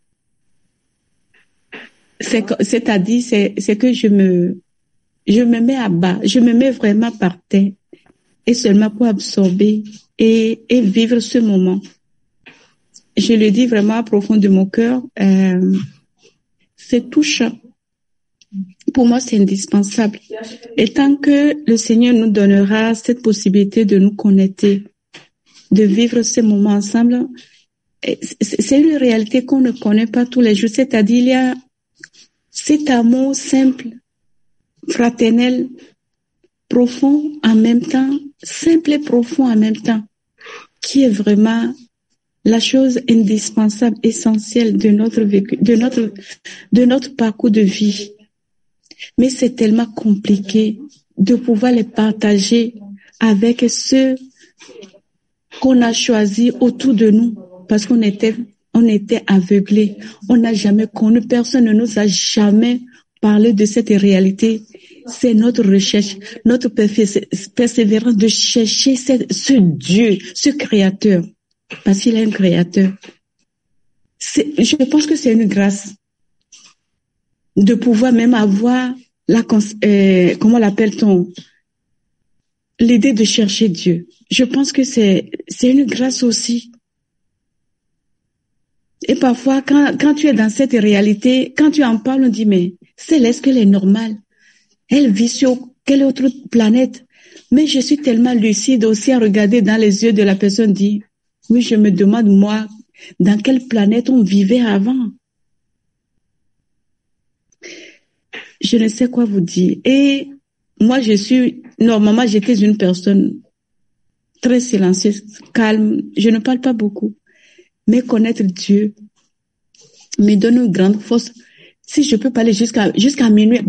c'est-à-dire, c'est que je me mets à bas, je me mets vraiment par terre et seulement pour absorber et vivre ce moment. Je le dis vraiment à profond de mon cœur, c'est touchant. Pour moi, c'est indispensable. Et tant que le Seigneur nous donnera cette possibilité de nous connecter, de vivre ces moments ensemble, c'est une réalité qu'on ne connaît pas tous les jours. C'est-à-dire, il y a cet amour simple, fraternel, profond en même temps, simple et profond en même temps, qui est vraiment la chose indispensable, essentielle de notre vécu, de notre parcours de vie. Mais c'est tellement compliqué de pouvoir les partager avec ceux qu'on a choisis autour de nous, parce qu'on était aveuglés. On n'a jamais connu, personne ne nous a jamais parlé de cette réalité. C'est notre recherche, notre persévérance de chercher ce Dieu, ce Créateur, parce qu'il est un Créateur. Je pense que c'est une grâce de pouvoir même avoir comment l'appelle-t-on, l'idée de chercher Dieu. Je pense que c'est une grâce aussi. Et parfois, quand tu es dans cette réalité, quand tu en parles, on dit, mais Céleste, qu'elle est normale. Elle vit sur quelle autre planète? Mais je suis tellement lucide aussi à regarder dans les yeux de la personne, dit, oui, je me demande, moi, dans quelle planète on vivait avant? Je ne sais quoi vous dire. Et moi, normalement, j'étais une personne très silencieuse, calme. Je ne parle pas beaucoup. Mais connaître Dieu me donne une grande force. Si je peux parler jusqu'à minuit,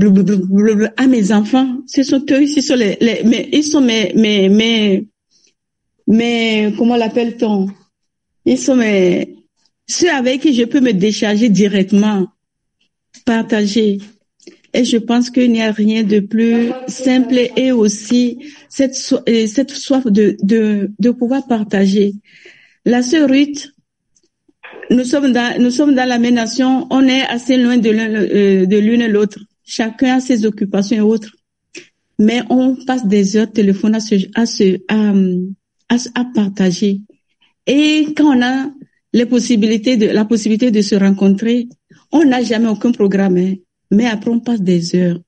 à mes enfants, ce sont eux, ils sont mes, comment l'appelle-t-on? Ils sont ceux avec qui je peux me décharger directement, partager. Et je pense qu'il n'y a rien de plus simple et aussi cette soif de pouvoir partager. La sœur Ruth, nous sommes dans la même nation, on est assez loin de l'une et l'autre. Chacun a ses occupations et autres. Mais on passe des heures de téléphone à partager. Et quand on a la possibilité de se rencontrer, on n'a jamais aucun programme, hein. Mais après, on passe des heures.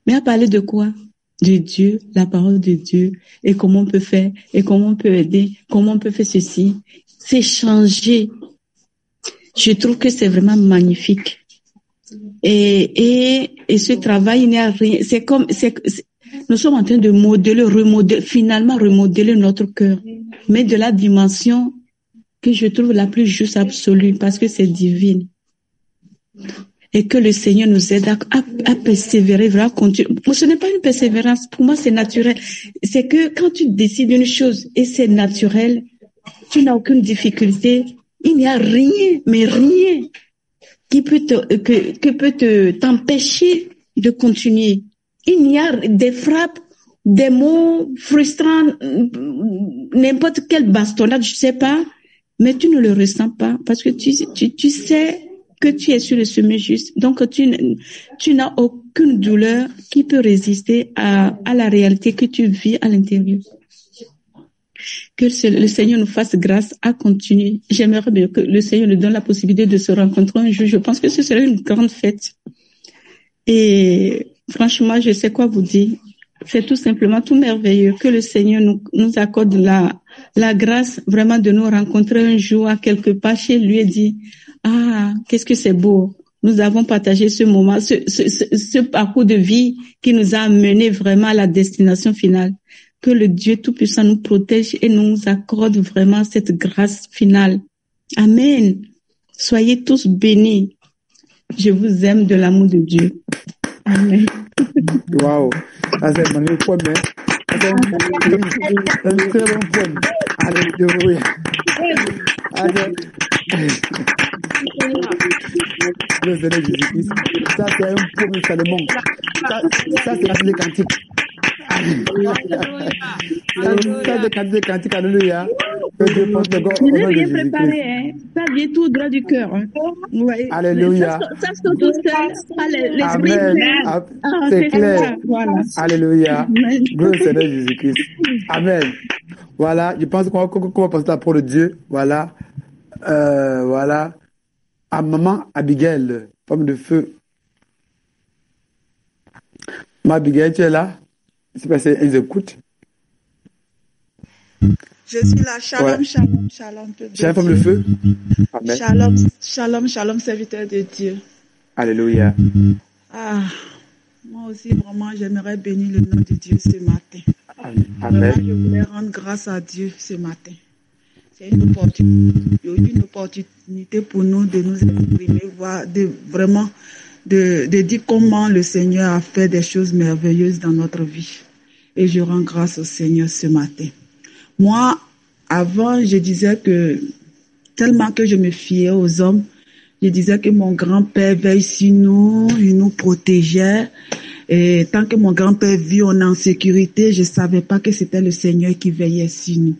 Mais à parler de quoi? De Dieu, la parole de Dieu, et comment on peut faire, et comment on peut aider, comment on peut faire ceci. C'est changer. Je trouve que c'est vraiment magnifique. Et ce travail, il n'y a rien. Nous sommes en train de finalement remodeler notre cœur, mais de la dimension que je trouve la plus juste absolue, parce que c'est divine. Et que le Seigneur nous aide à persévérer, vraiment continuer. Ce n'est pas une persévérance, pour moi c'est naturel. C'est que quand tu décides une chose et c'est naturel, tu n'as aucune difficulté. Il n'y a rien, mais rien qui peut t'empêcher de continuer. Il y a des frappes, des mots frustrants, n'importe quelle bastonnade, je sais pas, mais tu ne le ressens pas parce que tu sais que tu es sur le chemin juste. Donc, tu n'as aucune douleur qui peut résister à la réalité que tu vis à l'intérieur. Que le Seigneur nous fasse grâce à continuer. J'aimerais bien que le Seigneur nous donne la possibilité de se rencontrer un jour. Je pense que ce serait une grande fête. Et franchement, je sais quoi vous dire. C'est tout simplement tout merveilleux que le Seigneur nous accorde la grâce vraiment de nous rencontrer un jour à quelque part chez lui et dire, ah, qu'est-ce que c'est beau. Nous avons partagé ce moment, ce parcours de vie qui nous a amené vraiment à la destination finale. Que le Dieu Tout-Puissant nous protège et nous accorde vraiment cette grâce finale. Amen. Soyez tous bénis. Je vous aime de l'amour de Dieu. Amen. Wow. Ça, c'est un magnifique poème. C'est un très bon poème. Alléluia. Le Seigneur Jésus-Christ. Ça, c'est un poème de Salomon. Ça, c'est les cantiques. Ça, des cantiques. Alléluia. Je n'ai rien préparé, hein. Ça vient tout droit du cœur. Hein. Ouais. Alléluia. Ça se tout seul. L'esprit. Amen. C'est clair. Voilà. Alléluia. Gloire au Seigneur Jésus-Christ. Amen. Voilà. Je pense qu'on va passer la parole de Dieu. Voilà. Voilà. À maman Abigail, femme de feu. Ma Abigail, tu es là? C'est parce qu'elles écoutent. Je suis là. Shalom, shalom, shalom. Shalom, femme de feu. Amen. Shalom, shalom, shalom, serviteur de Dieu. Alléluia. Moi aussi, vraiment, j'aimerais bénir le nom de Dieu ce matin. Amen. Vraiment, je voulais rendre grâce à Dieu ce matin. C'est une opportunité pour nous de nous exprimer, de dire comment le Seigneur a fait des choses merveilleuses dans notre vie. Et je rends grâce au Seigneur ce matin. Moi, avant, je disais que, tellement que je me fiais aux hommes, je disais que mon grand-père veille sur nous, il nous protégeait. Et tant que mon grand-père vit, on est en sécurité, je savais pas que c'était le Seigneur qui veillait sur nous.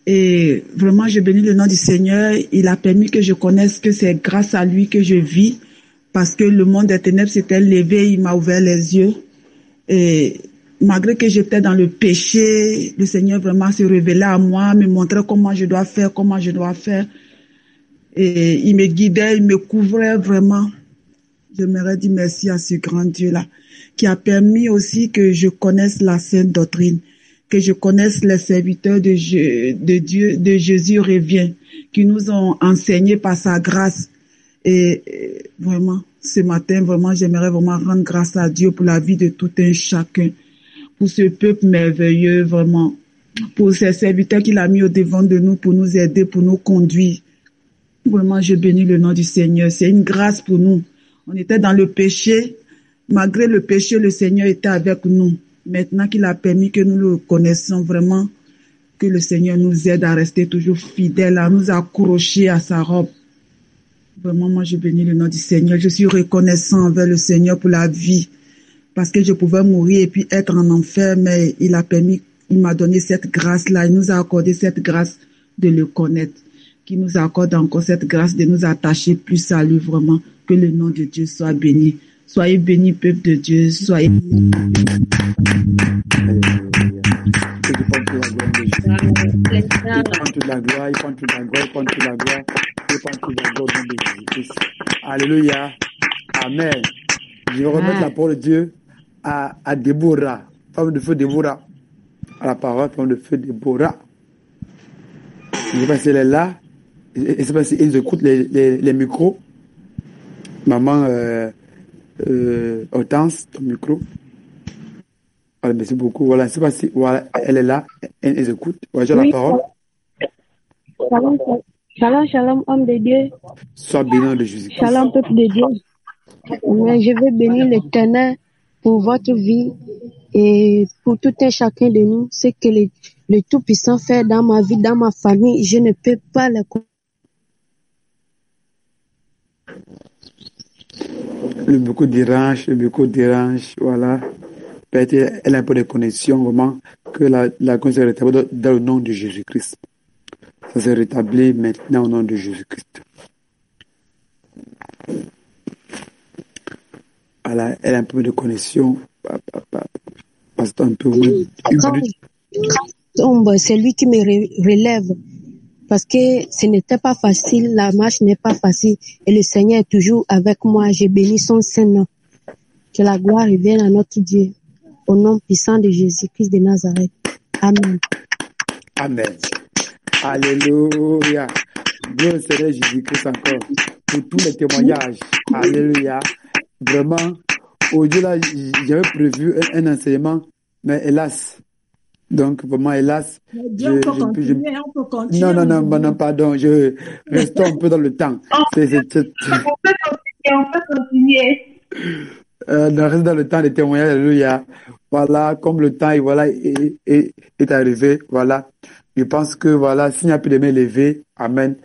Et vraiment, je bénis le nom du Seigneur. Il a permis que je connaisse que c'est grâce à lui que je vis, parce que le monde des ténèbres s'était levé, il m'a ouvert les yeux. Et malgré que j'étais dans le péché, le Seigneur vraiment se révélait à moi, me montrait comment je dois faire. Et il me guidait, il me couvrait vraiment. J'aimerais dire merci à ce grand Dieu-là, qui a permis aussi que je connaisse la sainte doctrine, que je connaisse les serviteurs de Dieu, de Jésus revient, qui nous ont enseigné par sa grâce. Et vraiment, ce matin, vraiment, j'aimerais vraiment rendre grâce à Dieu pour la vie de tout un chacun, pour ce peuple merveilleux, vraiment, pour ces serviteurs qu'il a mis au devant de nous, pour nous aider, pour nous conduire. Vraiment, je bénis le nom du Seigneur. C'est une grâce pour nous. On était dans le péché. Malgré le péché, le Seigneur était avec nous. Maintenant qu'il a permis que nous le connaissions vraiment, que le Seigneur nous aide à rester toujours fidèles, à nous accrocher à sa robe. Vraiment, moi, je bénis le nom du Seigneur. Je suis reconnaissant envers le Seigneur pour la vie. Parce que je pouvais mourir et puis être en enfer, mais il m'a donné cette grâce-là. Il nous a accordé cette grâce de le connaître. Qui nous accorde encore cette grâce de nous attacher plus à lui vraiment. Que le nom de Dieu soit béni. Soyez bénis, peuple de Dieu. Soyez bénis. Il prend toute la gloire. Alléluia. Amen. Je vais remettre la parole de Dieu à Déborah. Femme de feu Déborah. À la parole, femme de feu Déborah. Je ne sais pas si elle est là. Je ne sais pas si ils écoutent les micros. Maman Hortense, ton micro. Voilà, merci beaucoup. Voilà, je ne sais pas si elle est là. Elle écoute. Voilà, j'ai la parole. Shalom, homme de Dieu. Sois béni de Jésus. Shalom, peuple de Dieu. Je veux bénir l'Éternel pour votre vie et pour tout un chacun de nous. C'est que le Tout-Puissant fait dans ma vie, dans ma famille. Je ne peux pas le comprendre. Le micro dérange, voilà. Peut-être elle a un peu de connexion, vraiment, que la connexion est rétablie dans le nom de Jésus-Christ. Ça s'est rétabli maintenant au nom de Jésus-Christ. Voilà, elle a un peu de connexion. Passe un peu. C'est lui qui me relève. Parce que ce n'était pas facile, la marche n'est pas facile. Et le Seigneur est toujours avec moi. Je bénis son Saint-Nom. Que la gloire revienne à notre Dieu. Au nom puissant de Jésus-Christ de Nazareth. Amen. Amen. Alléluia. Dieu serait Jésus-Christ encore. Pour tous les témoignages. Alléluia. Vraiment, au-delà, j'avais prévu un enseignement, mais hélas. Donc, vraiment, hélas. On peut continuer. Non, pardon. Restons un peu dans le temps. On peut continuer. Restons dans le temps des témoignages. Alléluia. Voilà, comme le temps est arrivé. Voilà. Je pense que, voilà, s'il n'y a plus de mains levées, amen.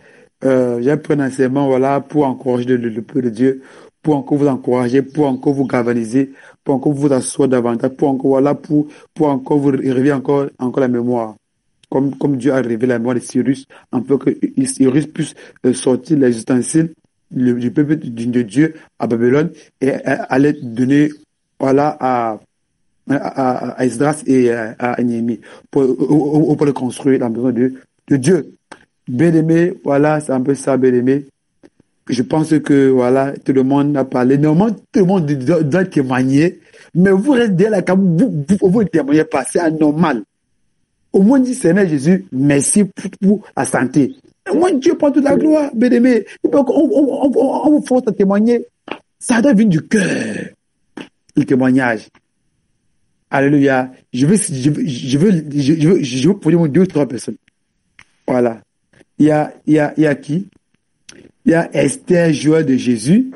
J'ai pris un enseignement, voilà, pour encourager le peuple de Dieu, pour encore vous encourager, pour encore vous galvaniser, pour encore vous asseoir davantage, pour encore, voilà, pour encore vous réveiller encore la mémoire. Comme Dieu a révélé la mémoire de Cyrus, un peu que Cyrus puisse sortir les ustensiles du peuple de Dieu à Babylone et aller donner, voilà, à Esdras et à Néhémie pour le construire la maison de Dieu. Bien-aimé, voilà, c'est un peu ça, bien-aimé. Je pense que, voilà, tout le monde a parlé. Normalement, tout le monde doit témoigner, mais vous restez là, vous témoignez pas, c'est anormal. Au moins, dit Seigneur Jésus, merci pour la santé. Au moins, Dieu prend toute la gloire, bien-aimé. On vous force à témoigner. Ça doit venir du cœur, le témoignage. Alléluia. Je veux pour dire 2 ou 3 personnes. Voilà. Il y a qui? Il y a Esther, joueur de Jésus.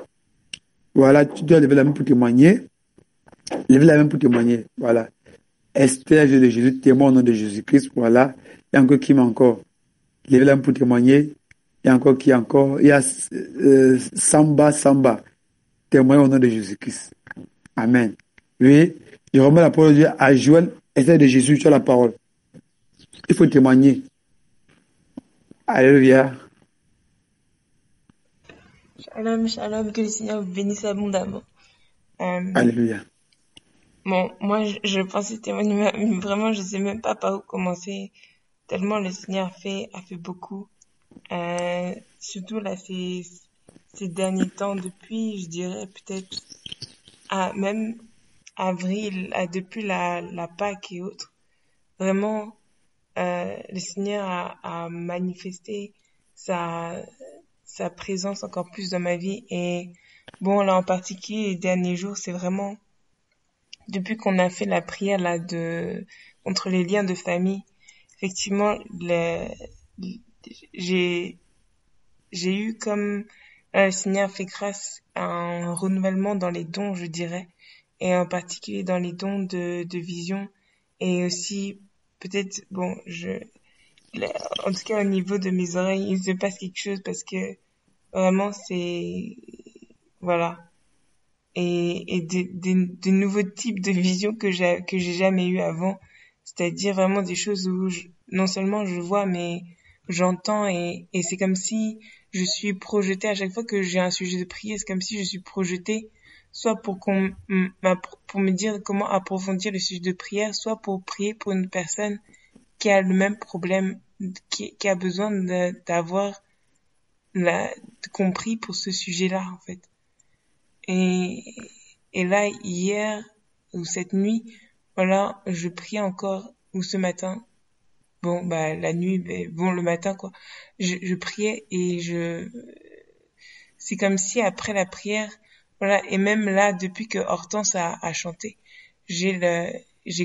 Voilà, tu dois lever la main pour témoigner. Levez la main pour témoigner. Voilà. Esther, joueur de Jésus, témoin au nom de Jésus-Christ. Voilà. Il y a encore qui m'a encore? Levez la main pour témoigner. Il y a encore qui encore? Il y a Samba, témoin au nom de Jésus-Christ. Amen. Oui. Je remets la parole de Dieu à Joël, Esther de Jésus, tu as la parole. Il faut témoigner. Alléluia. Shalom, shalom, que le Seigneur vous bénisse abondamment. Alléluia. Bon, moi, je pensais témoigner, mais vraiment, je sais même pas par où commencer, tellement le Seigneur a fait beaucoup. Surtout là, ces derniers temps, depuis, je dirais peut-être, même avril, depuis la Pâques et autres, vraiment, le Seigneur a manifesté sa présence encore plus dans ma vie. Et bon, là en particulier, les derniers jours, c'est vraiment depuis qu'on a fait la prière là contre les liens de famille. Effectivement, j'ai eu comme le Seigneur fait grâce à un renouvellement dans les dons, je dirais, et en particulier dans les dons de vision, et aussi peut-être, bon, en tout cas au niveau de mes oreilles, il se passe quelque chose parce que vraiment c'est, voilà, et des nouveaux types de visions que j'ai jamais eu avant, c'est-à-dire vraiment des choses où non seulement je vois, mais j'entends, et c'est comme si je suis projetée à chaque fois que j'ai un sujet de prière. C'est comme si je suis projetée soit pour me dire comment approfondir le sujet de prière, soit pour prier pour une personne qui a le même problème, qui a besoin d'avoir compris pour ce sujet-là, en fait. Et là, hier ou cette nuit, voilà, je priais encore, ou ce matin, bon, bah, la nuit, bon, le matin, quoi, je priais, et c'est comme si après la prière, voilà, et même là, depuis que Hortense a chanté, j'ai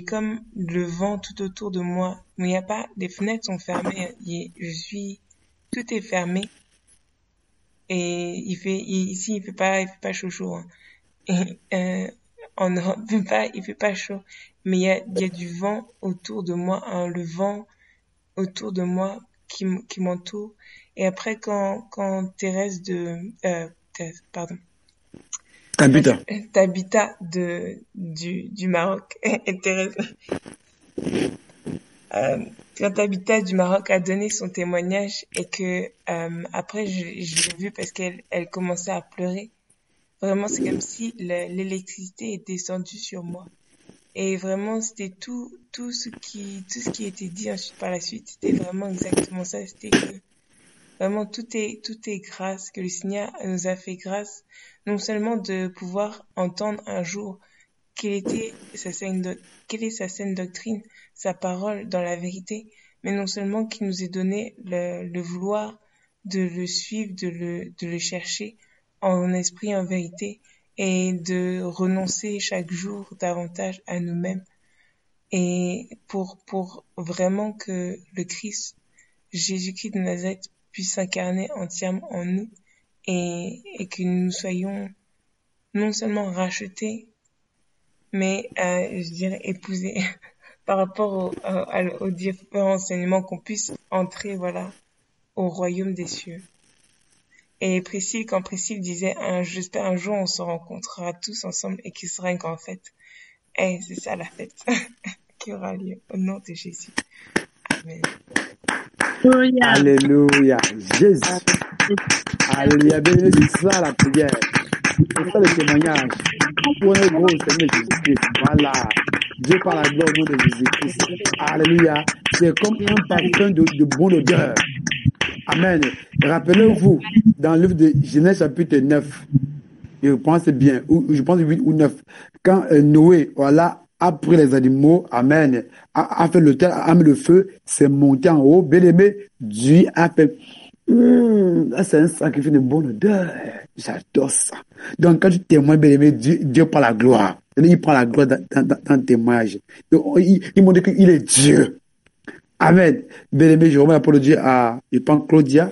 comme le vent tout autour de moi. Mais il n'y a pas, les fenêtres sont fermées, tout est fermé. Et ici, il fait pas chaud, hein. Et, en Europe, il fait pas chaud. Mais il y a du vent autour de moi, hein, le vent autour de moi qui m'entoure. Et après, quand Thérèse Tabitha du Maroc, et Thérèse, quand Tabitha du Maroc a donné son témoignage, et que après je l'ai vu parce qu'elle commençait à pleurer. Vraiment, c'est comme si l'électricité est descendue sur moi. Et vraiment, c'était tout ce qui était dit ensuite par la suite, c'était vraiment exactement ça. C'était que vraiment tout est grâce, que le Seigneur nous a fait grâce, non seulement de pouvoir entendre un jour quelle est sa saine doctrine, sa parole dans la vérité, mais non seulement qu'il nous ait donné le vouloir de le suivre, de le chercher en esprit, en vérité, et de renoncer chaque jour davantage à nous-mêmes, et pour vraiment que le Christ, Jésus-Christ de Nazareth, puisse s'incarner entièrement en nous, et que nous soyons non seulement rachetés, mais je dirais épousés par rapport aux différents enseignements, qu'on puisse entrer, voilà, au royaume des cieux. Et quand Priscille disait, j'espère un jour on se rencontrera tous ensemble et qu'il sera une grande fête. C'est ça la fête qui aura lieu au nom de Jésus. Amen. Alléluia. Jésus. Alléluia. C'est ça la prière. C'est ça le témoignage. Pour un gros Seigneur Jésus-Christ. Voilà. Dieu par la gloire au nom de Jésus-Christ. Alléluia. C'est comme un parfum de bonne odeur. Amen. Rappelez-vous, dans le livre de Genèse chapitre 9, je pense bien, je pense 8 ou 9, quand Noé, voilà, a pris les animaux, amen, a fait l'autel, a mis le feu, c'est monté en haut, bien-aimé, Dieu a fait, c'est un sacrifice de bonne odeur, j'adore ça. Donc quand tu témoignes, bien-aimé, Dieu prend la gloire, il prend la gloire dans le témoignage. Il montre qu'il est Dieu. Amen. Bien-aimé, je remets la parole de Dieu à, je pense, Claudia.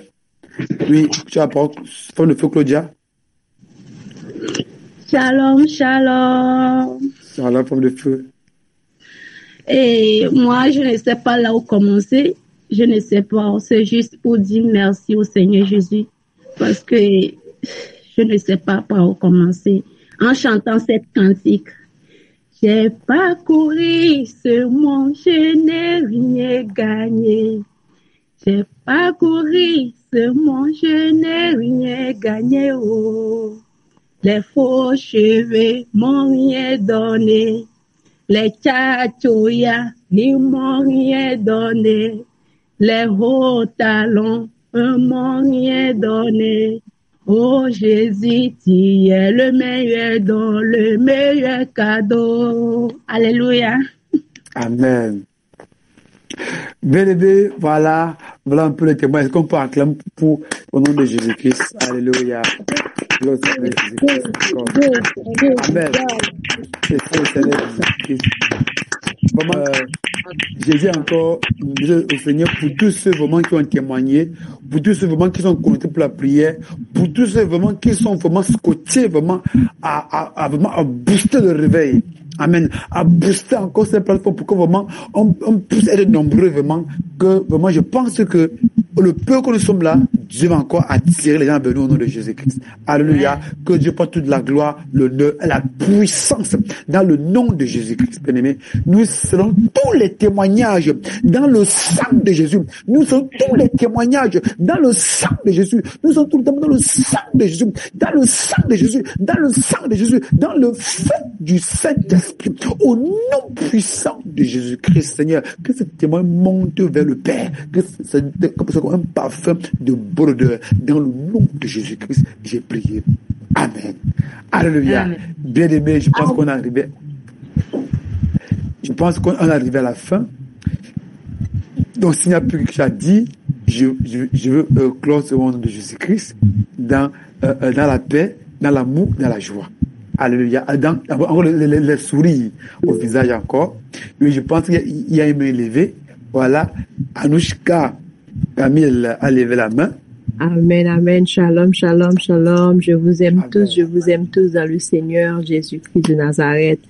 Oui, tu as la parole, femme de feu, Claudia. Shalom, shalom. Shalom, femme de feu. Et moi, je ne sais pas là où commencer. Je ne sais pas. C'est juste pour dire merci au Seigneur Jésus. Parce que je ne sais pas par où commencer. En chantant cette cantique. J'ai parcouru ce monde, je n'ai rien gagné. J'ai parcouru ce monde, je n'ai rien gagné. Oh. Les faux cheveux m'ont rien donné. Les tchatchouya, ils m'ont rien donné. Les hauts talons m'ont rien donné. Oh Jésus, tu es le meilleur don, le meilleur cadeau. Alléluia. Amen. Bien-aimé, voilà un peu le témoin. Est-ce qu'on peut acclamer pour au nom de Jésus-Christ? Alléluia. Gloire au Seigneur Jésus-Christ. Amen. C'est ça le Seigneur Jésus-Christ. Vraiment, j'ai dit encore au Seigneur pour tous ceux vraiment qui ont témoigné, pour tous ceux vraiment qui sont connectés pour la prière, pour tous ceux vraiment qui sont vraiment scotchés vraiment à booster le réveil. Amen. À booster encore cette plateforme pour que vraiment on puisse être nombreux vraiment, que vraiment je pense que le peu que nous sommes là, Dieu va encore attirer les gens vers nous au nom de Jésus-Christ. Alléluia. Que Dieu porte toute la gloire, l'honneur et la puissance dans le nom de Jésus-Christ. Bien-aimé, nous serons tous les témoignages dans le sang de Jésus. Nous serons tous les témoignages dans le sang de Jésus. Nous sommes tout le temps dans le sang de Jésus, dans le sang de Jésus, dans le sang de Jésus, dans le feu du Saint-Esprit. Au nom puissant de Jésus-Christ, Seigneur, que ce témoin monte vers le Père, que c'est comme un parfum de bonne odeur. Dans le nom de Jésus-Christ, j'ai prié. Amen. Alléluia. Bien-aimé, je pense qu'on est arrivé. Je pense qu'on est arrivé à la fin. Donc, s'il n'y a plus que ça dit, je veux clore ce nom de Jésus-Christ dans la paix, dans l'amour, dans la joie. Alléluia. Encore les sourires au visage encore. Mais je pense qu'il y a une main levée. Voilà. Anouchka Camille a levé la main. Amen, amen. Shalom, shalom, shalom. Je vous aime tous, je vous aime tous dans le Seigneur Jésus-Christ de Nazareth.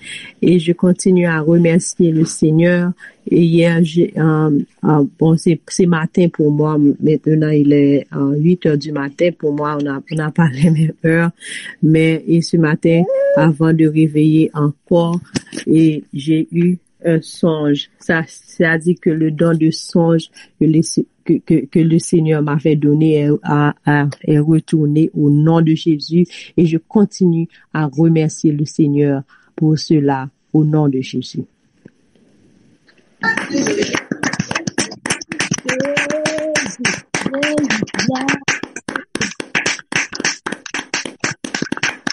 Et je continue à remercier le Seigneur. Et hier, c'est matin pour moi. Maintenant, il est 8 heures du matin. Pour moi, on n'a pas les mêmes heures. Et ce matin, avant de réveiller encore, et j'ai eu un songe. Ça a dit que le don de songe que le Seigneur m'avait donné est retourné au nom de Jésus, et je continue à remercier le Seigneur pour cela au nom de Jésus.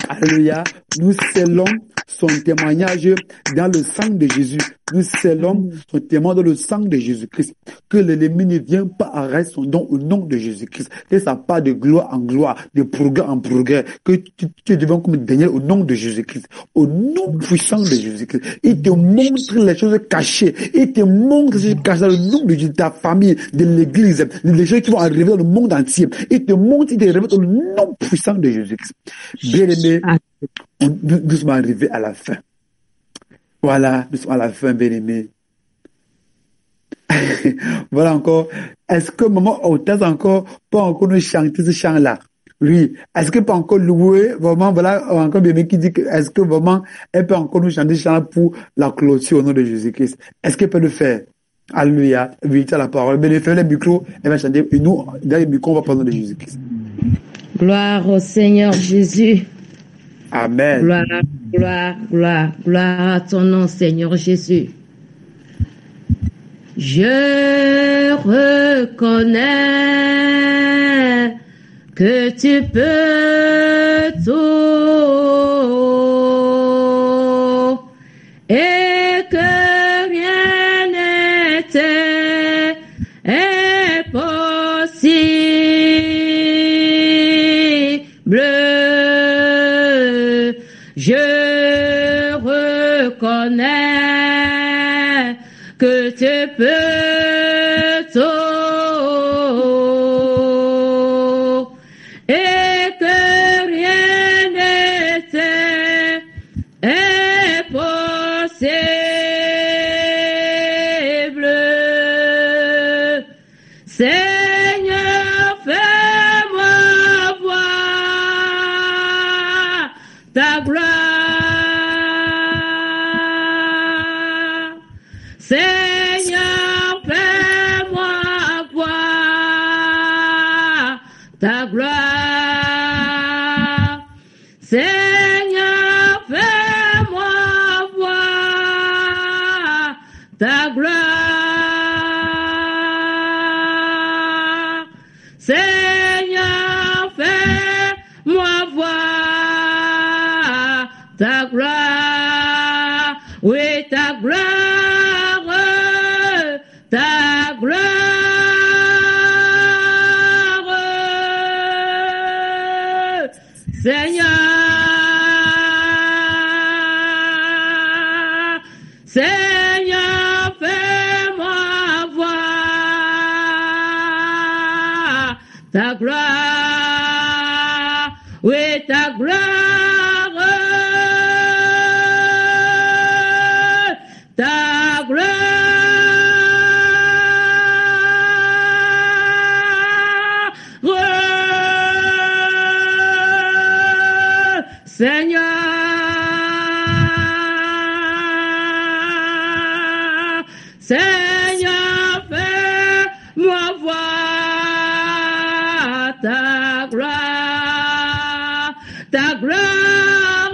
Alléluia. Nous scellons son témoignage dans le sang de Jésus. Nous scellons son témoignage dans le sang de Jésus-Christ. Que l'ennemi ne vienne pas arrêter son don au nom de Jésus-Christ. Que ça part de gloire en gloire, de progrès en progrès. Que tu deviens comme Daniel au nom de Jésus-Christ. Au nom puissant de Jésus-Christ. Il te montre les choses cachées. Il te montre les choses cachées dans le nom de Jésus, de ta famille, de l'église, les choses qui vont arriver dans le monde entier. Il te montre, il te révèle dans le nom puissant de Jésus-Christ. Bien-aimé, nous sommes arrivés à la fin. Voilà, nous sommes à la fin, bien-aimés. Voilà encore. Est-ce que maman Hôtesse encore peut encore nous chanter ce chant-là? Oui. Est-ce qu'elle peut encore louer? Vraiment, voilà, encore bien qui dit que, est-ce que vraiment, elle peut encore nous chanter ce chant pour la clôture au nom de Jésus-Christ? Est-ce qu'elle peut le faire? Alléluia. Oui, tu as la parole. Mais fais le micro, elle va chanter. Et nous, dans le micro, on va parler au nom de Jésus-Christ. Gloire au Seigneur Jésus. Amen. Gloire à ton nom, Seigneur Jésus. Je reconnais que tu peux tout et que rien n'était impossible. Je reconnais que tu peux tout et que rien n'était impossible. Seigneur, fais-moi voir ta gloire. Seigneur, fais-moi voir ta gloire. Seigneur, fais-moi voir ta gloire. Seigneur, fais-moi voir ta gloire. Oui, ta gloire, ta gloire. Seigneur, Seigneur, fais-moi voir ta gloire, oui, ta gloire, ta gloire, Seigneur. Seigneur, fais-moi voir ta gloire, ta gloire,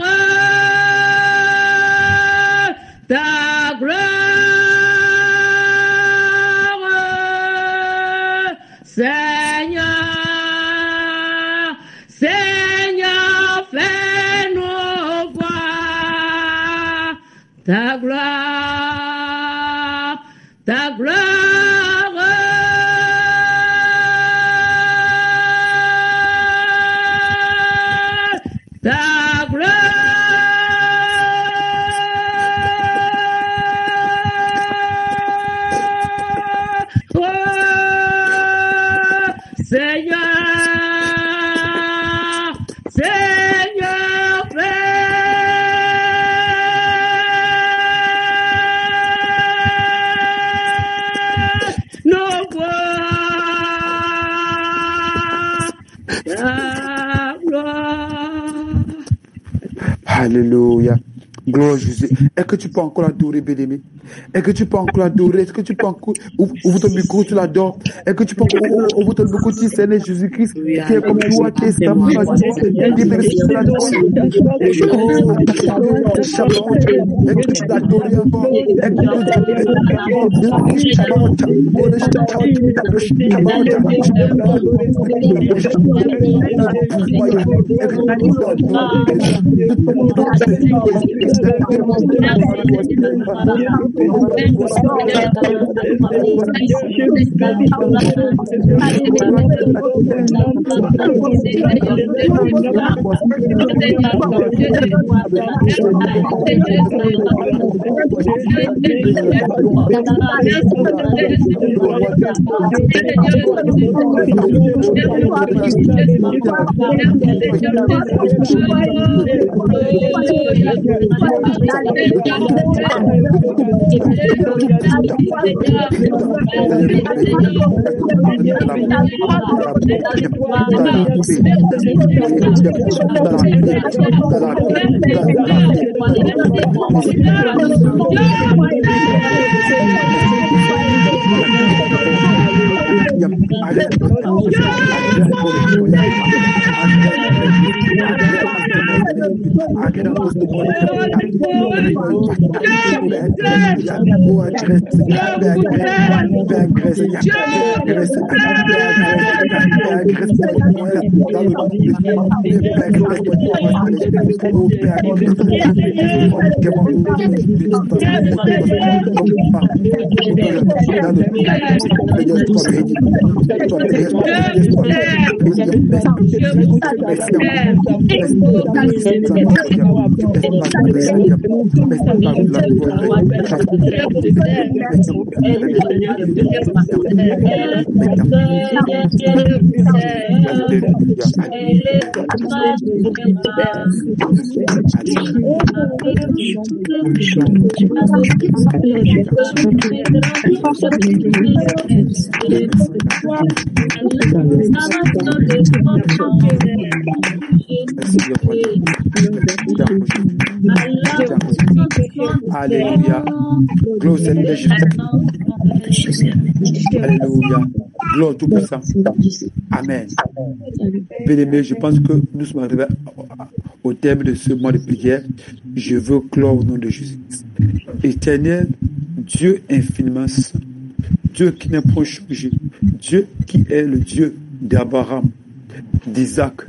ta gloire. Seigneur, Seigneur, fais-nous voir ta gloire, ta gloire. Ta gloire. Seigneur, Seigneur, fais-nous voir ta gloire. Alléluia. Gloire à Jésus. Est-ce que tu peux encore l'adorer, bien-aimé? Est-ce que tu peux encore l'adorer? Est-ce que tu peux encore ouvrir ton micro, tu l'adores? Est-ce que tu peux encore ouvrir ton micro, tu Seigneur Jésus-Christ, qui est comme toi, qui est stammé à toi, qui est béni la gloire. Et je commence à t'adorer en chapeau. Est-ce que tu t'adores encore? Est-ce que tu Alléluia. Gloire au Seigneur Jésus. Alléluia. Gloire tout puissant. Amen. Bien-aimés, je pense que nous sommes arrivés au terme de ce mois de prière. Je veux clore au nom de Jésus. Éternel, Dieu infiniment saint, Dieu qui n'est point changé, Dieu qui est le Dieu d'Abraham, d'Isaac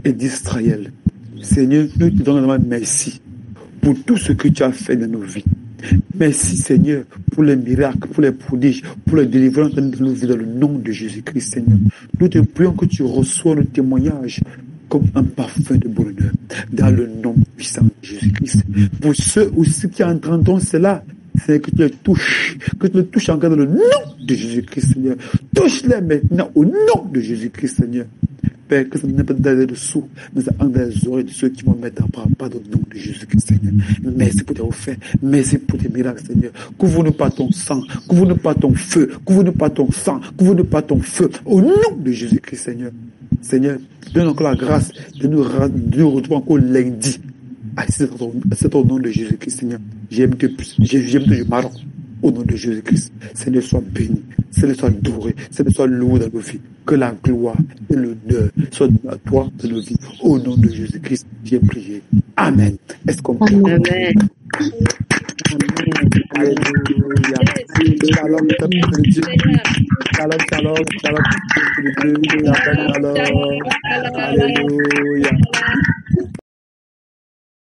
et d'Israël. Seigneur, nous te donnons merci pour tout ce que tu as fait dans nos vies. Merci Seigneur pour les miracles, pour les prodiges, pour les délivrances dans nos vies dans le nom de Jésus-Christ Seigneur. Nous te prions que tu reçois nos témoignages comme un parfum de bonheur dans le nom puissant de Jésus-Christ. Pour ceux aussi qui entendront cela, c'est que tu les touches, encore dans le nom de Jésus-Christ Seigneur. Touche-les maintenant au nom de Jésus-Christ Seigneur. Père, que ça n'est pas dans les dessous, mais ça entre dans les oreilles de ceux qui vont mettre en part au nom de Jésus-Christ, Seigneur. Merci pour tes offerts, merci pour tes miracles, Seigneur. Couvre-nous par ton sang, couvre-nous par ton feu, couvre-nous par ton sang, couvre-nous par ton feu, au nom de Jésus-Christ, Seigneur. Seigneur, donne encore la grâce de nous retrouver encore lundi. C'est au nom de Jésus-Christ, Seigneur. J'aime te Maroc. Au nom de Jésus-Christ, Seigneur, sois béni, Seigneur, sois adoré, Seigneur, sois loué dans nos vies. Que la gloire et l'honneur soient à toi dans nos vies. Au nom de Jésus-Christ, j'ai prié. Amen. Est-ce qu'on prie? Amen. Alléluia. Shalom, shalom. Alléluia.